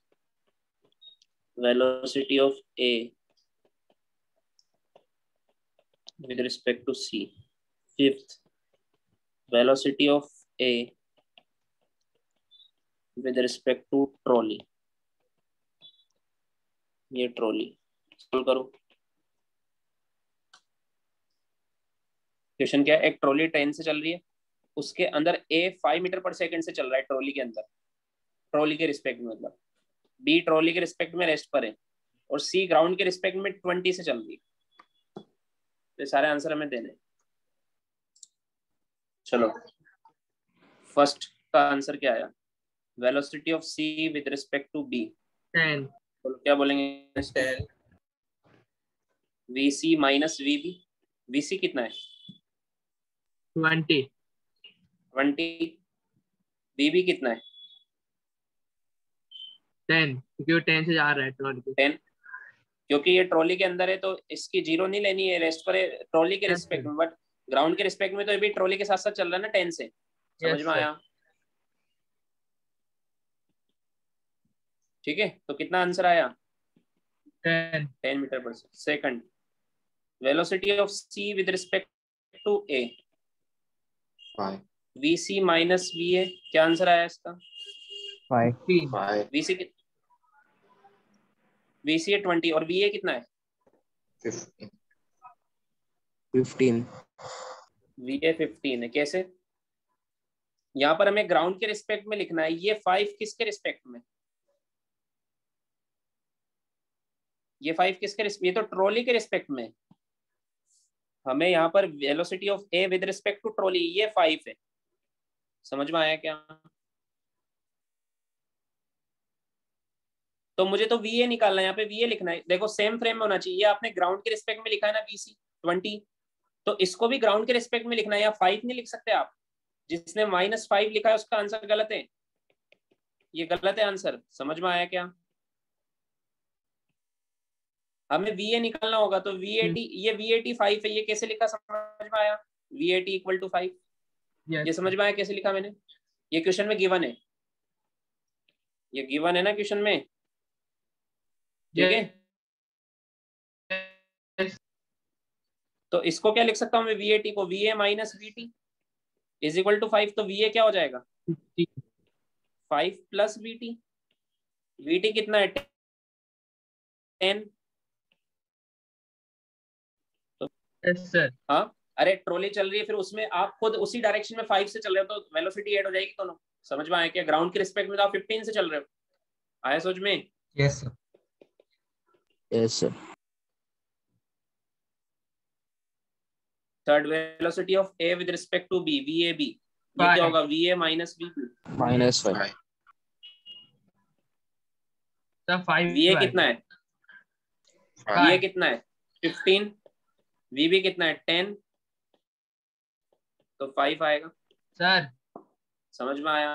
velocity of A with respect to C. Fifth, velocity of A with respect to trolley. ये trolley solve करो। Question क्या है, एक trolley train से चल रही है, उसके अंदर A 5 मीटर पर सेकंड से चल रहा है ट्रॉली के अंदर, ट्रॉली के रिस्पेक्ट में, मतलब B ट्रॉली के रिस्पेक्ट में रेस्ट पर है, और C ग्राउंड के रिस्पेक्ट में 20 से चल रही है। तो सारे आंसर हमें देने। चलो फर्स्ट का आंसर क्या आया, velocity of C with respect to B 10। तो क्या बोलेंगे, 10 VC माइनस VB। VC कितना है, 20। 20। VB कितना है, 10, क्योंकि वो 10 से जा रहा है ट्रॉली पे। 10, क्योंकि ये ट्रॉली के अंदर है तो इसकी जीरो नहीं लेनी है, रेस्ट पर है ट्रॉली के रिस्पेक्ट में, बट ग्राउंड के रिस्पेक्ट में तो ये भी ट्रॉली के साथ साथ चल रहा है ना 10 से। समझ में आया? ठीक है, तो कितना आंसर आया, 10 मीटर पर second. Velocity of C with respect to A 5 VC minus VA, क्या आंसर आया इसका, 5 VC VC है 20 और VA कितना है, 15 VA 15 है। कैसे, यहाँ पर हमें ग्राउंड के रिस्पेक्ट में लिखना है, ये 5 किसके रिस्पेक्ट में, ये 5 किसके रिस्पेक्ट, ये तो ट्रॉली के रिस्पेक्ट में। हमें यहाँ पर velocity of A with respect to trolley, ये 5 है। समझ में आया क्या? तो मुझे तो VA निकालना है, यहाँ पे VA लिखना है। देखो सेम फ्रेम में होना चाहिए, आपने ग्राउंड के रिस्पेक्ट में लिखा है ना VC 20, तो इसको भी ग्राउंड के रिस्पेक्ट में लिखना है। या 5 नहीं लिख सकते आप, जिसने -5 लिखा है उसका आंसर गलत है, ये गलत है आंसर। समझ में आया क्या? हमें VA निकालना होगा, तो VAT, ये VAT 5 है, ये कैसे लिखा समझ में आया, VAT इक्वल टू 5। ये समझ में आया कैसे लिखा मैंने, ये क्वेश्चन में गिवन है, ये गिवन है ना क्वेश्चन में, ठीक है। तो इसको क्या लिख सकता हूँ मैं, VAT को VA minus VT is equal to 5, तो VA क्या हो जाएगा, 5 प्लस VT। VT कितना है, 10। सर हाँ, अरे ट्रॉली चल रही है, फिर उसमें आप खुद उसी डायरेक्शन में 5 से चल रहे हो, तो वेलोसिटी ऐड हो जाएगी दोनों। समझ में आया क्या? ग्राउंड के रिस्पेक्ट में तो आप 15 से चल रहे हो। आया समझ में? Yes sir. Yes sir. Third, velocity of A with respect to B VAB, ये क्या होगा, VA minus VB -5। Sir 5 VA कितना है, VA कितना है 15, VB कितना है 10, तो 5 आएगा। सर समझ में आया?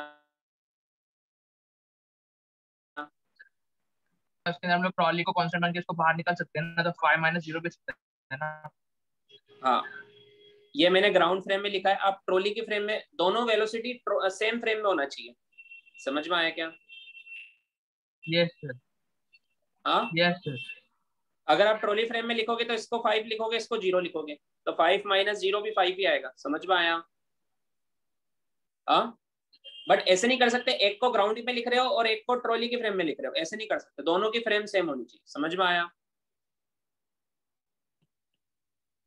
उसके अंदर हम लोग ट्रॉली को कांस्टेंट मान के इसको बाहर निकाल सकते हैं ना, तो 5 - 0 पे सकते हैं ना। हाँ, ये मैंने ग्राउंड फ्रेम में लिखा है, आप ट्रॉली के फ्रेम में दोनों वेलोसिटी सेम फ्रेम में होना चाहिए। समझ में आया क्या? Yes sir. हाँ, यस सर। अगर आप ट्रॉली फ्रेम में लिखोगे तो इसको 5 लिखोगे, इसको 0 लिखोगे, तो 5 माइनस 0 भी 5 ही आएगा। समझ में आया? हाँ, बट ऐसे नहीं कर सकते, एक को ग्राउंड में लिख रहे हो और एक को ट्रॉली के फ्रेम में लिख रहे हो, ऐसे नहीं कर सकते, दोनों की फ्रेम सेम होनी चाहिए। समझ में आया?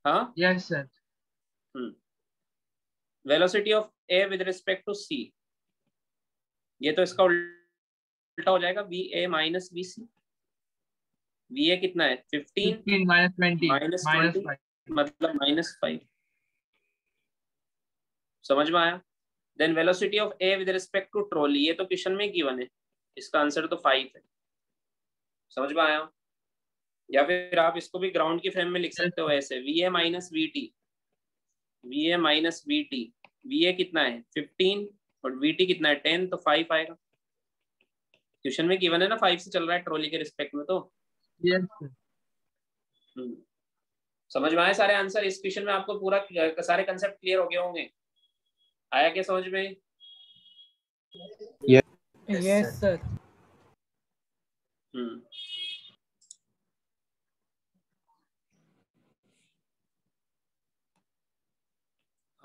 हाँ, yes sir. Velocity of A with respect to C, ये तो इसका उल्टा हो जाएगा, VA माइनस VC। VA कितना है 15 -20 -20 मतलब -5। समझ में आया? Then velocity of A with respect to trolley, ये तो क्वेश्चन में गिवन है, इसका आंसर तो 5 है। समझ में आया? या फिर आप इसको भी ग्राउंड की फ्रेम में लिख सकते हो ऐसे, VA minus VT, VA minus VT। VA कितना है 15 और VT कितना है 10, तो 5 आएगा। क्वेश्चन में गिवन है ना 5 से चल रहा है ट्रॉली के रिस्पेक्ट में, तो यस सर। समझ में आए सारे आंसर? इस क्वेश्चन में आपको पूरा सारे कंसेप्ट क्लियर हो गए होंगे। आया क्या समझ में? Yes, sir.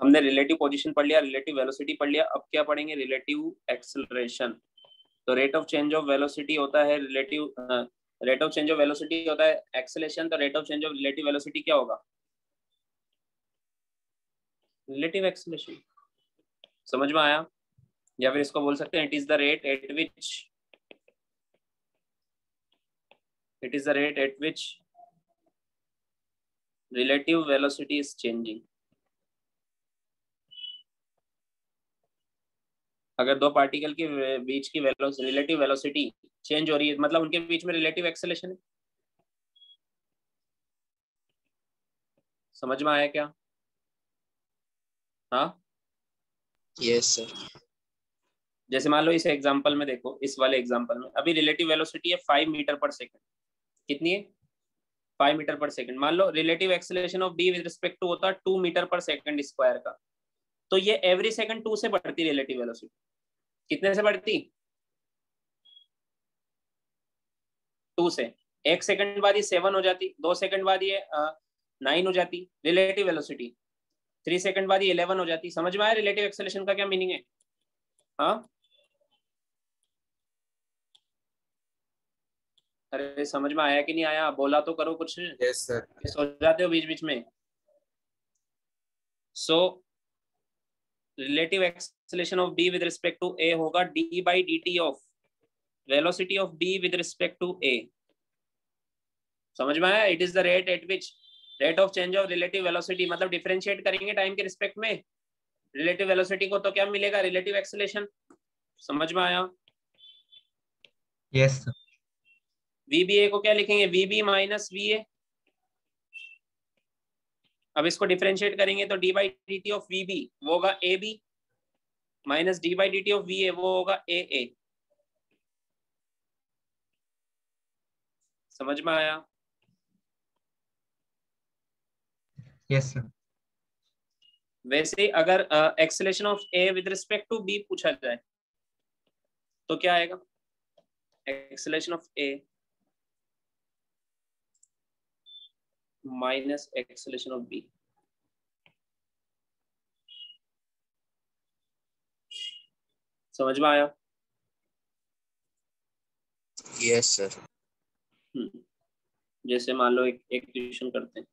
हमने रिलेटिव पोजीशन पढ़ लिया, रिलेटिव वेलोसिटी पढ़ लिया, अब क्या पढ़ेंगे? Relative acceleration. तो rate of change of velocity होता है relative, rate of change of velocity होता है एक्सेलरेशन, तो rate of change of relative velocity क्या होगा? Relative acceleration. समझ में आया? या फिर इसको बोल सकते हैं it is the rate at which relative velocity is changing. अगर दो पार्टिकल के बीच की रिलेटिव वेलोसिटी चेंज हो रही है, मतलब उनके बीच में रिलेटिव एक्सेलरेशन है। समझ में आया क्या? हाँ, यस सर। जैसे मान लो इस एग्जांपल में देखो, इस वाले एग्जांपल में अभी रिलेटिव वेलोसिटी है 5 मीटर पर सेकंड। कितनी है? 5 मीटर पर सेकंड। मान लो relative acceleration of B with respect to होता है 2 मीटर पर सेकंड स्क्वायर का, तो ये एवरी सेकंड 2 से बढ़ती रिलेटिव वेलोसिटी। कितने से बढ़ती? 2 से। 1 सेकंड बाद ये 7 हो जाती, 2 सेकंड बाद ये 9 हो जाती रिलेटिव वेलोसिटी, 3 सेकंड बाद ये 11 हो जाती। समझ में आया रिलेटिव एक्सेलरेशन का क्या मीनिंग है? हाँ, अरे समझ में आया कि नहीं आया? बोला तो करो कुछ। Yes sir. सो जाते हो बीच बीच में। So relative acceleration of B with respect to A होगा d by D T of velocity of B with respect to A. समझ में आया? It is the rate at which rate of change of relative velocity, मतलब differentiate करेंगे time के रिस्पेक्ट में relative velocity को, तो क्या मिलेगा? Relative acceleration. समझ में आया? Yes sir. VBA को क्या लिखेंगे? VB minus VA। अब इसको डिफरेंशिएट करेंगे तो D by D T of VB वो होगा AB minus D by D T of VA वो होगा AA। समझ में आया? Yes sir. वैसे अगर acceleration of A with respect to B पूछा जाए तो क्या आएगा? Acceleration of A minus acceleration of B। समझ में आया? Yes sir. जैसे मान लो एक क्वेश्चन करते हैं।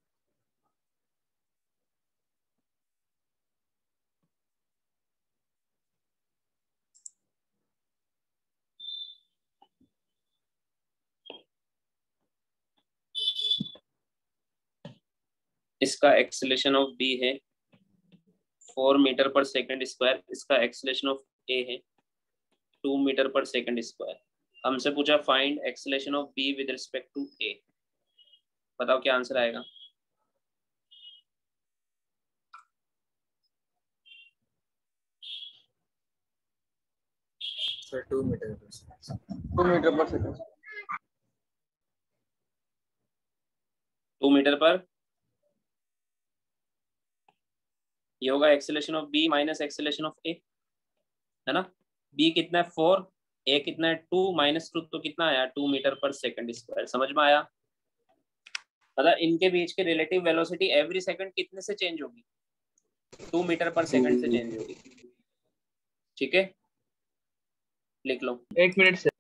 इसका एक्सेलरेशन ऑफ B है 4 मीटर पर सेकंड स्क्वायर, इसका एक्सेलरेशन ऑफ A है 2 मीटर पर सेकंड स्क्वायर। हमसे पूछा find acceleration of B with respect to A। बताओ क्या आंसर आएगा? सर 2 मीटर पर सेकंड। 2 मीटर पर ये होगा acceleration of B minus acceleration of A, है ना? B कितना है 4, A कितना है 2, माइनस 2 तो कितना आया 2 मीटर पर सेकंड स्क्वायर। समझ में आया? मतलब इनके बीच की रिलेटिव वेलोसिटी एवरी सेकंड कितने से चेंज होगी? 2 मीटर पर सेकंड से चेंज होगी। ठीक है, लिख लो। 1 मिनट से।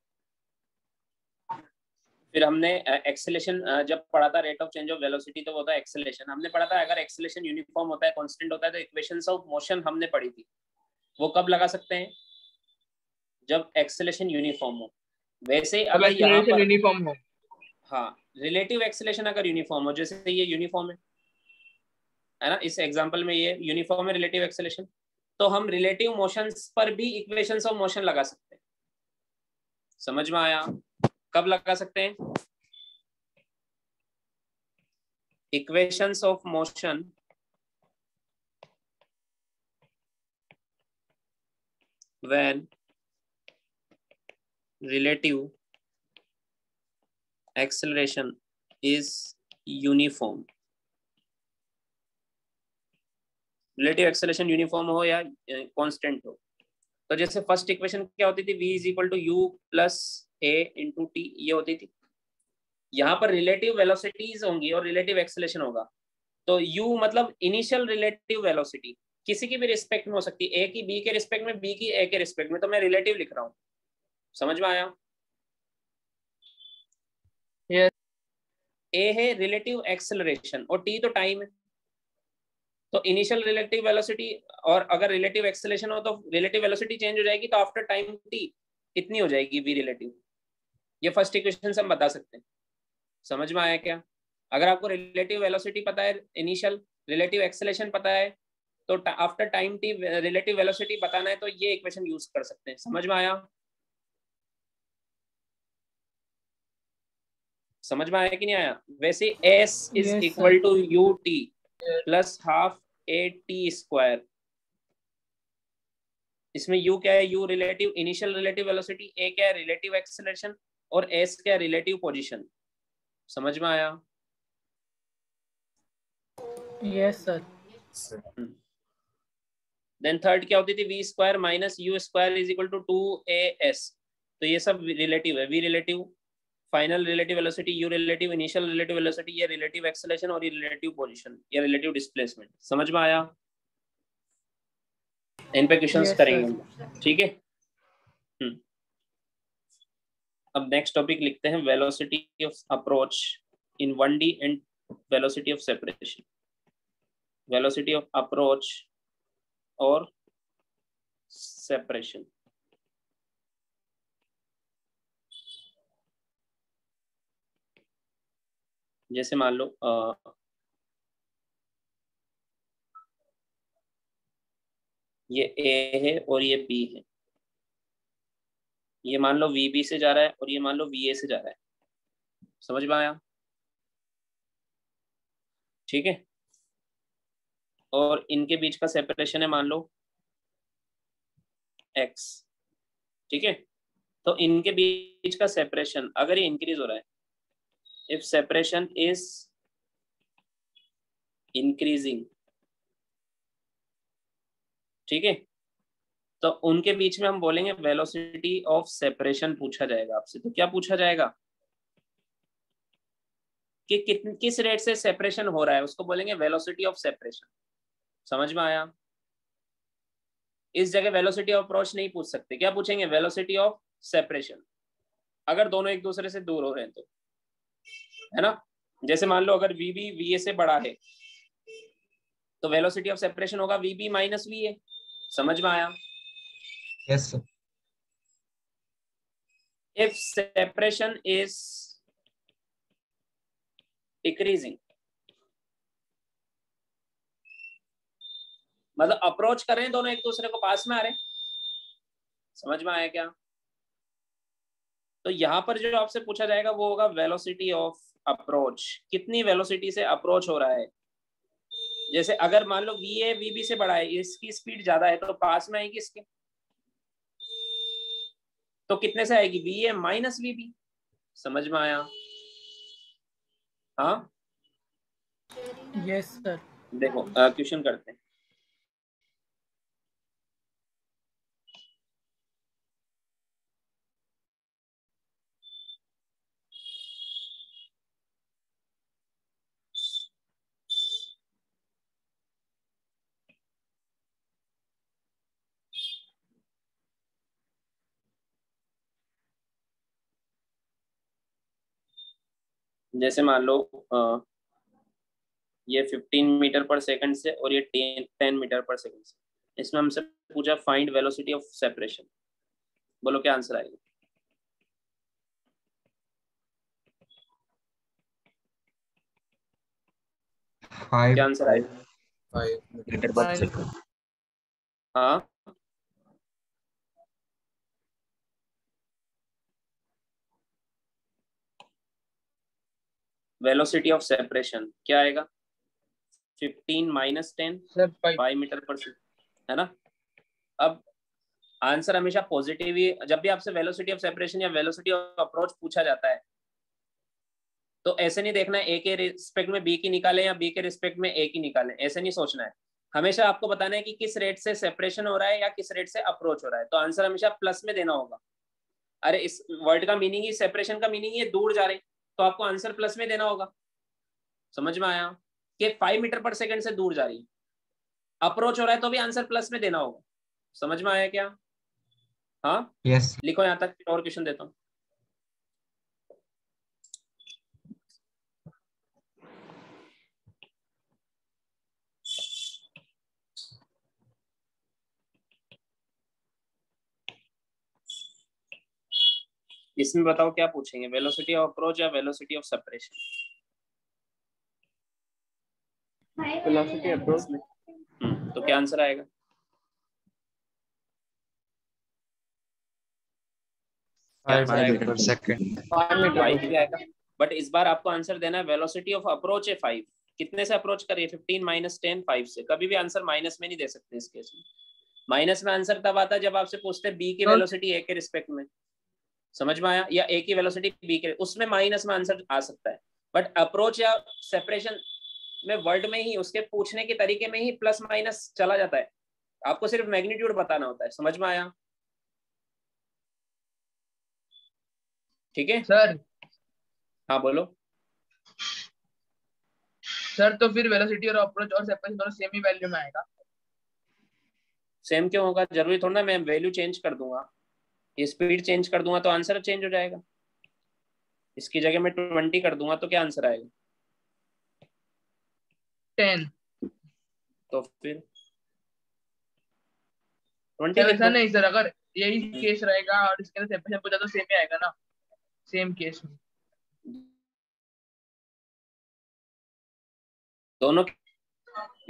फिर हमने एक्सेलरेशन जब पढ़ा था rate of change of velocity, तो वो होता है एक्सेलरेशन। हमने पढ़ा था अगर एक्सेलरेशन यूनिफॉर्म होता है, कांस्टेंट होता है, तो इक्वेशंस ऑफ मोशन हमने पढ़ी थी। वो कब लगा सकते हैं? जब एक्सेलरेशन यूनिफॉर्म हो। वैसे अगर यहाँ पर यूनिफॉर्म हो, हाँ, रिलेटिव एक्सेलरेशन अगर यूनिफॉर्म हो, जैसे ये यूनिफॉर्म है ना, इस एग्जांपल में ये यूनिफॉर्म है रिलेटिव एक्सेलरेशन, तो हम रिलेटिव मोशंस पर भी इक्वेशंस ऑफ मोशन लगा सकते हैं। समझ में आया? कब लगा सकते हैं? Equations of motion when relative acceleration is uniform. Relative acceleration uniform हो या कांस्टेंट हो, तो जैसे फर्स्ट इक्वेशन क्या होती थी, v is equal to u plus a into t, ये होती थी। यहाँ पर रिलेटिव वेलोसिटीज होंगी और रिलेटिव एक्सेलेरेशन होगा। तो u मतलब इनिशियल रिलेटिव वेलोसिटी, किसी की भी रिस्पेक्ट में हो सकती है, ए की बी के रिस्पेक्ट में, बी की ए के रिस्पेक्ट में, तो मैं रिलेटिव लिख रहा हूँ। समझ में आया? Yes. ए है रिलेटिव एक्सेलरेशन और टी तो टाइम है। तो इनिशियल रिलेटिव वेलोसिटी और अगर रिलेटिव एक्सेलरेशन हो तो रिलेटिव वेलोसिटी चेंज हो जाएगी, तो आफ्टर टाइम टी कितनी हो जाएगी, वी रिलेटिव। ये फर्स्ट इक्वेशन से हम बता सकते हैं। समझ में आया क्या? अगर आपको रिलेटिव वेलोसिटी पता है, इनिशियल रिलेटिव एक्सेलरेशन पता है, तो after time T relative velocity बताना है, तो ये इक्वेशन यूज कर सकते हैं। समझ में आया? समझ में आया कि नहीं आया? वैसे s is equal to u t plus half a t square. इसमें u क्या है? u relative initial relative velocity, a क्या है? रिलेटिव एक्सेलरेशन, और s क्या है? Relative position. समझ में आया? Yes sir. देन थर्ड क्या होती थी? v square minus u square is equal to 2as। तो ये सब रिलेटिव है। v relative final relative velocity, u relative initial relative velocity, ये रिलेटिव एक्सेलरेशन और ये रिलेटिव पोजीशन, ये रिलेटिव डिस्प्लेसमेंट। समझ में आया? इन पे क्वेश्चंस करेंगे, ठीक है। अब नेक्स्ट टॉपिक लिखते हैं, velocity of approach in 1D and velocity of separation. Velocity of approach और सेपरेशन। जैसे मान लो ये A है और ये B है। ये मान लो VB से जा रहा है और ये मान लो VA से जा रहा है। समझ में आया? ठीक है। और इनके बीच का सेपरेशन है मान लो X। ठीक है। तो इनके बीच का सेपरेशन अगर ये इंक्रीज हो रहा है, इफ सेपरेशन इज इंक्रीजिंग, ठीक है, तो उनके बीच में हम बोलेंगे वेलोसिटी ऑफ सेपरेशन। पूछा जाएगा आपसे, तो क्या पूछा जाएगा कि किस रेट से सेपरेशन हो रहा है, उसको बोलेंगे वेलोसिटी ऑफ सेपरेशन। समझ में आया? इस जगह वेलोसिटी ऑफ अप्रोच नहीं पूछ सकते, क्या पूछेंगे? वेलोसिटी ऑफ सेपरेशन, अगर दोनों एक दूसरे से दूर हो रहे हैं तो, है ना। जैसे मान लो अगर VB VA से बड़ा है तो वेलोसिटी ऑफ सेपरेशन होगा VB माइनस VA। समझ में आया? Yes sir. If separation is decreasing, मतलब अप्रोच कर रहे हैं दोनों एक दूसरे को, पास में आ रहे हैं। समझ में आया क्या? तो यहां पर जो आपसे पूछा जाएगा वो होगा वेलोसिटी ऑफ अप्रोच, कितनी वेलोसिटी से अप्रोच हो रहा है। जैसे अगर मान लो VA VB से बड़ा है, इसकी स्पीड ज्यादा है, तो पास में आएगी इसके, तो कितने से आएगी? VA minus VB। समझ में आया? हाँ यस सर। देखो क्वेश्चन करते हैं। जैसे मान लो ये 15 मीटर पर सेकंड से और ये 10 मीटर पर सेकंड से, इसमें हमसे पूछा फाइंड वेलोसिटी ऑफ सेपरेशन। बोलो क्या आंसर आएगा? क्या आंसर आएगा? 5 मीटर पर सेकंड। हाँ वेलोसिटी ऑफ सेपरेशन क्या आएगा? 15 माइनस 10, 5 मीटर पर सेकंड, है ना। अब आंसर हमेशा पॉजिटिव ही, जब भी आपसे वेलोसिटी ऑफ सेपरेशन या वेलोसिटी ऑफ अप्रोच पूछा जाता है तो ऐसे नहीं देखना है ए के रिस्पेक्ट में बी की निकालें या बी के रिस्पेक्ट में ए की निकालें, ऐसे नहीं सोचना है। हमेशा आपको बताना है कि किस रेट से सेपरेशन हो रहा है या किस रेट से अप्रोच हो रहा है, तो आंसर हमेशा प्लस में देना होगा। अरे इस वर्ड का मीनिंग ही, सेपरेशन का मीनिंग ये दूर जा रहे, तो आपको आंसर प्लस में देना होगा। समझ में आया कि 5 मीटर पर सेकंड से दूर जा रही है, अप्रोच हो रहा है तो भी आंसर प्लस में देना होगा। समझ में आया क्या? हाँ यस लिखो यहाँ तक, और क्वेश्चन देता हूँ। इसमें बताओ क्या पूछेंगे, वेलोसिटी ऑफ अप्रोच या velocity of separation? Velocity approach में। तो क्या आंसर आएगा? 5 मीटर पर सेकंड। 5 भी आएगा, बट इस बार आपको आंसर देना है वेलोसिटी ऑफ अप्रोच है 5। कितने से अप्रोच करिए? 15 माइनस 10 5 से। कभी भी आंसर माइनस में नहीं दे सकते इस केस में। माइनस में आंसर तब आता है जब आपसे पूछते हैं बी की वेलोसिटी ए के रिस्पेक्ट में। समझ में आया? या ए की वेलोसिटी बी के, उसमें माइनस में आंसर आ सकता है, बट अप्रोच या सेपरेशन में वर्ड में ही, उसके पूछने के तरीके में ही प्लस माइनस चला जाता है। आपको सिर्फ मैग्नीट्यूड बताना होता है। समझ में आया? ठीक है सर। हाँ बोलो। सर तो फिर वेलोसिटी और अप्रोच और सेपरेशन दोनों सेम ही वैल्यू में आएगा। सेम क्यों होगा? जरूरी थोड़ा ना मैं वैल्यू चेंज कर दूंगा, ये स्पीड चेंज कर दूंगा तो आंसर चेंज हो जाएगा। इसकी जगह मैं 20 कर दूंगा तो क्या आंसर आएगा? 10। तो फिर 20 सर लिख ऐसा दो। नहीं सर, अगर यही केस रहेगा और इसके अंदर सेपरेशन पूछा तो सेम ही आएगा ना, सेम केस में। दोनों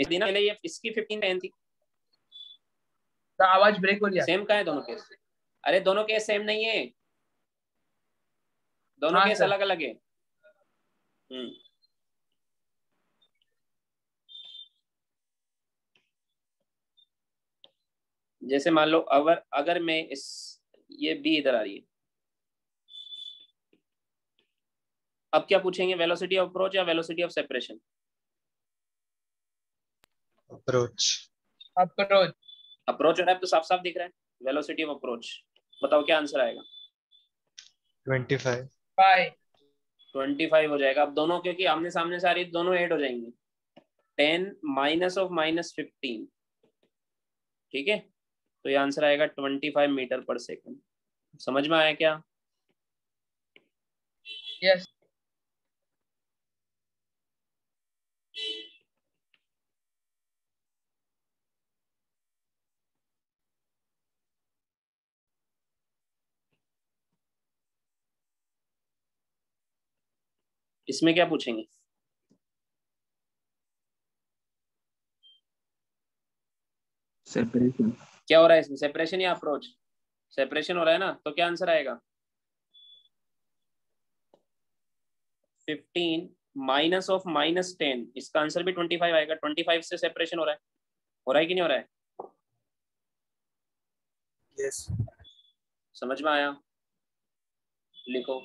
इसकी 15 10 थी। तो आवाज ब्रेक हो रही है। सेम का है दोनों केस? अरे दोनों केस सेम नहीं है, दोनों हाँ केस सर। अलग अलग है। जैसे मान लो अगर मैं इस, ये बी इधर आ रही है, अब क्या पूछेंगे? वेलोसिटी ऑफ अप्रोच या velocity of separation? Approach. Approach. Approach हो रहा है तो साफ साफ दिख रहा है, वेलोसिटी ऑफ अप्रोच। बताओ क्या आंसर आएगा? 25। 25 हो जाएगा। अब दोनों क्योंकि आमने सामने से आ रही, दोनों ऐड हो जाएंगे। 10 माइनस ऑफ माइनस 15, ठीक है, तो ये आंसर आएगा 25 मीटर पर सेकंड। समझ में आया क्या? यस। इसमें क्या पूछेंगे? सेपरेशन। क्या हो रहा है इसमें, सेपरेशन या अप्रोच? सेपरेशन हो रहा है ना, तो क्या आंसर आएगा? 15 माइनस ऑफ माइनस 10, इसका आंसर भी 25 आएगा। 25 से सेपरेशन हो रहा है कि नहीं हो रहा है? यस। समझ में आया? लिखो।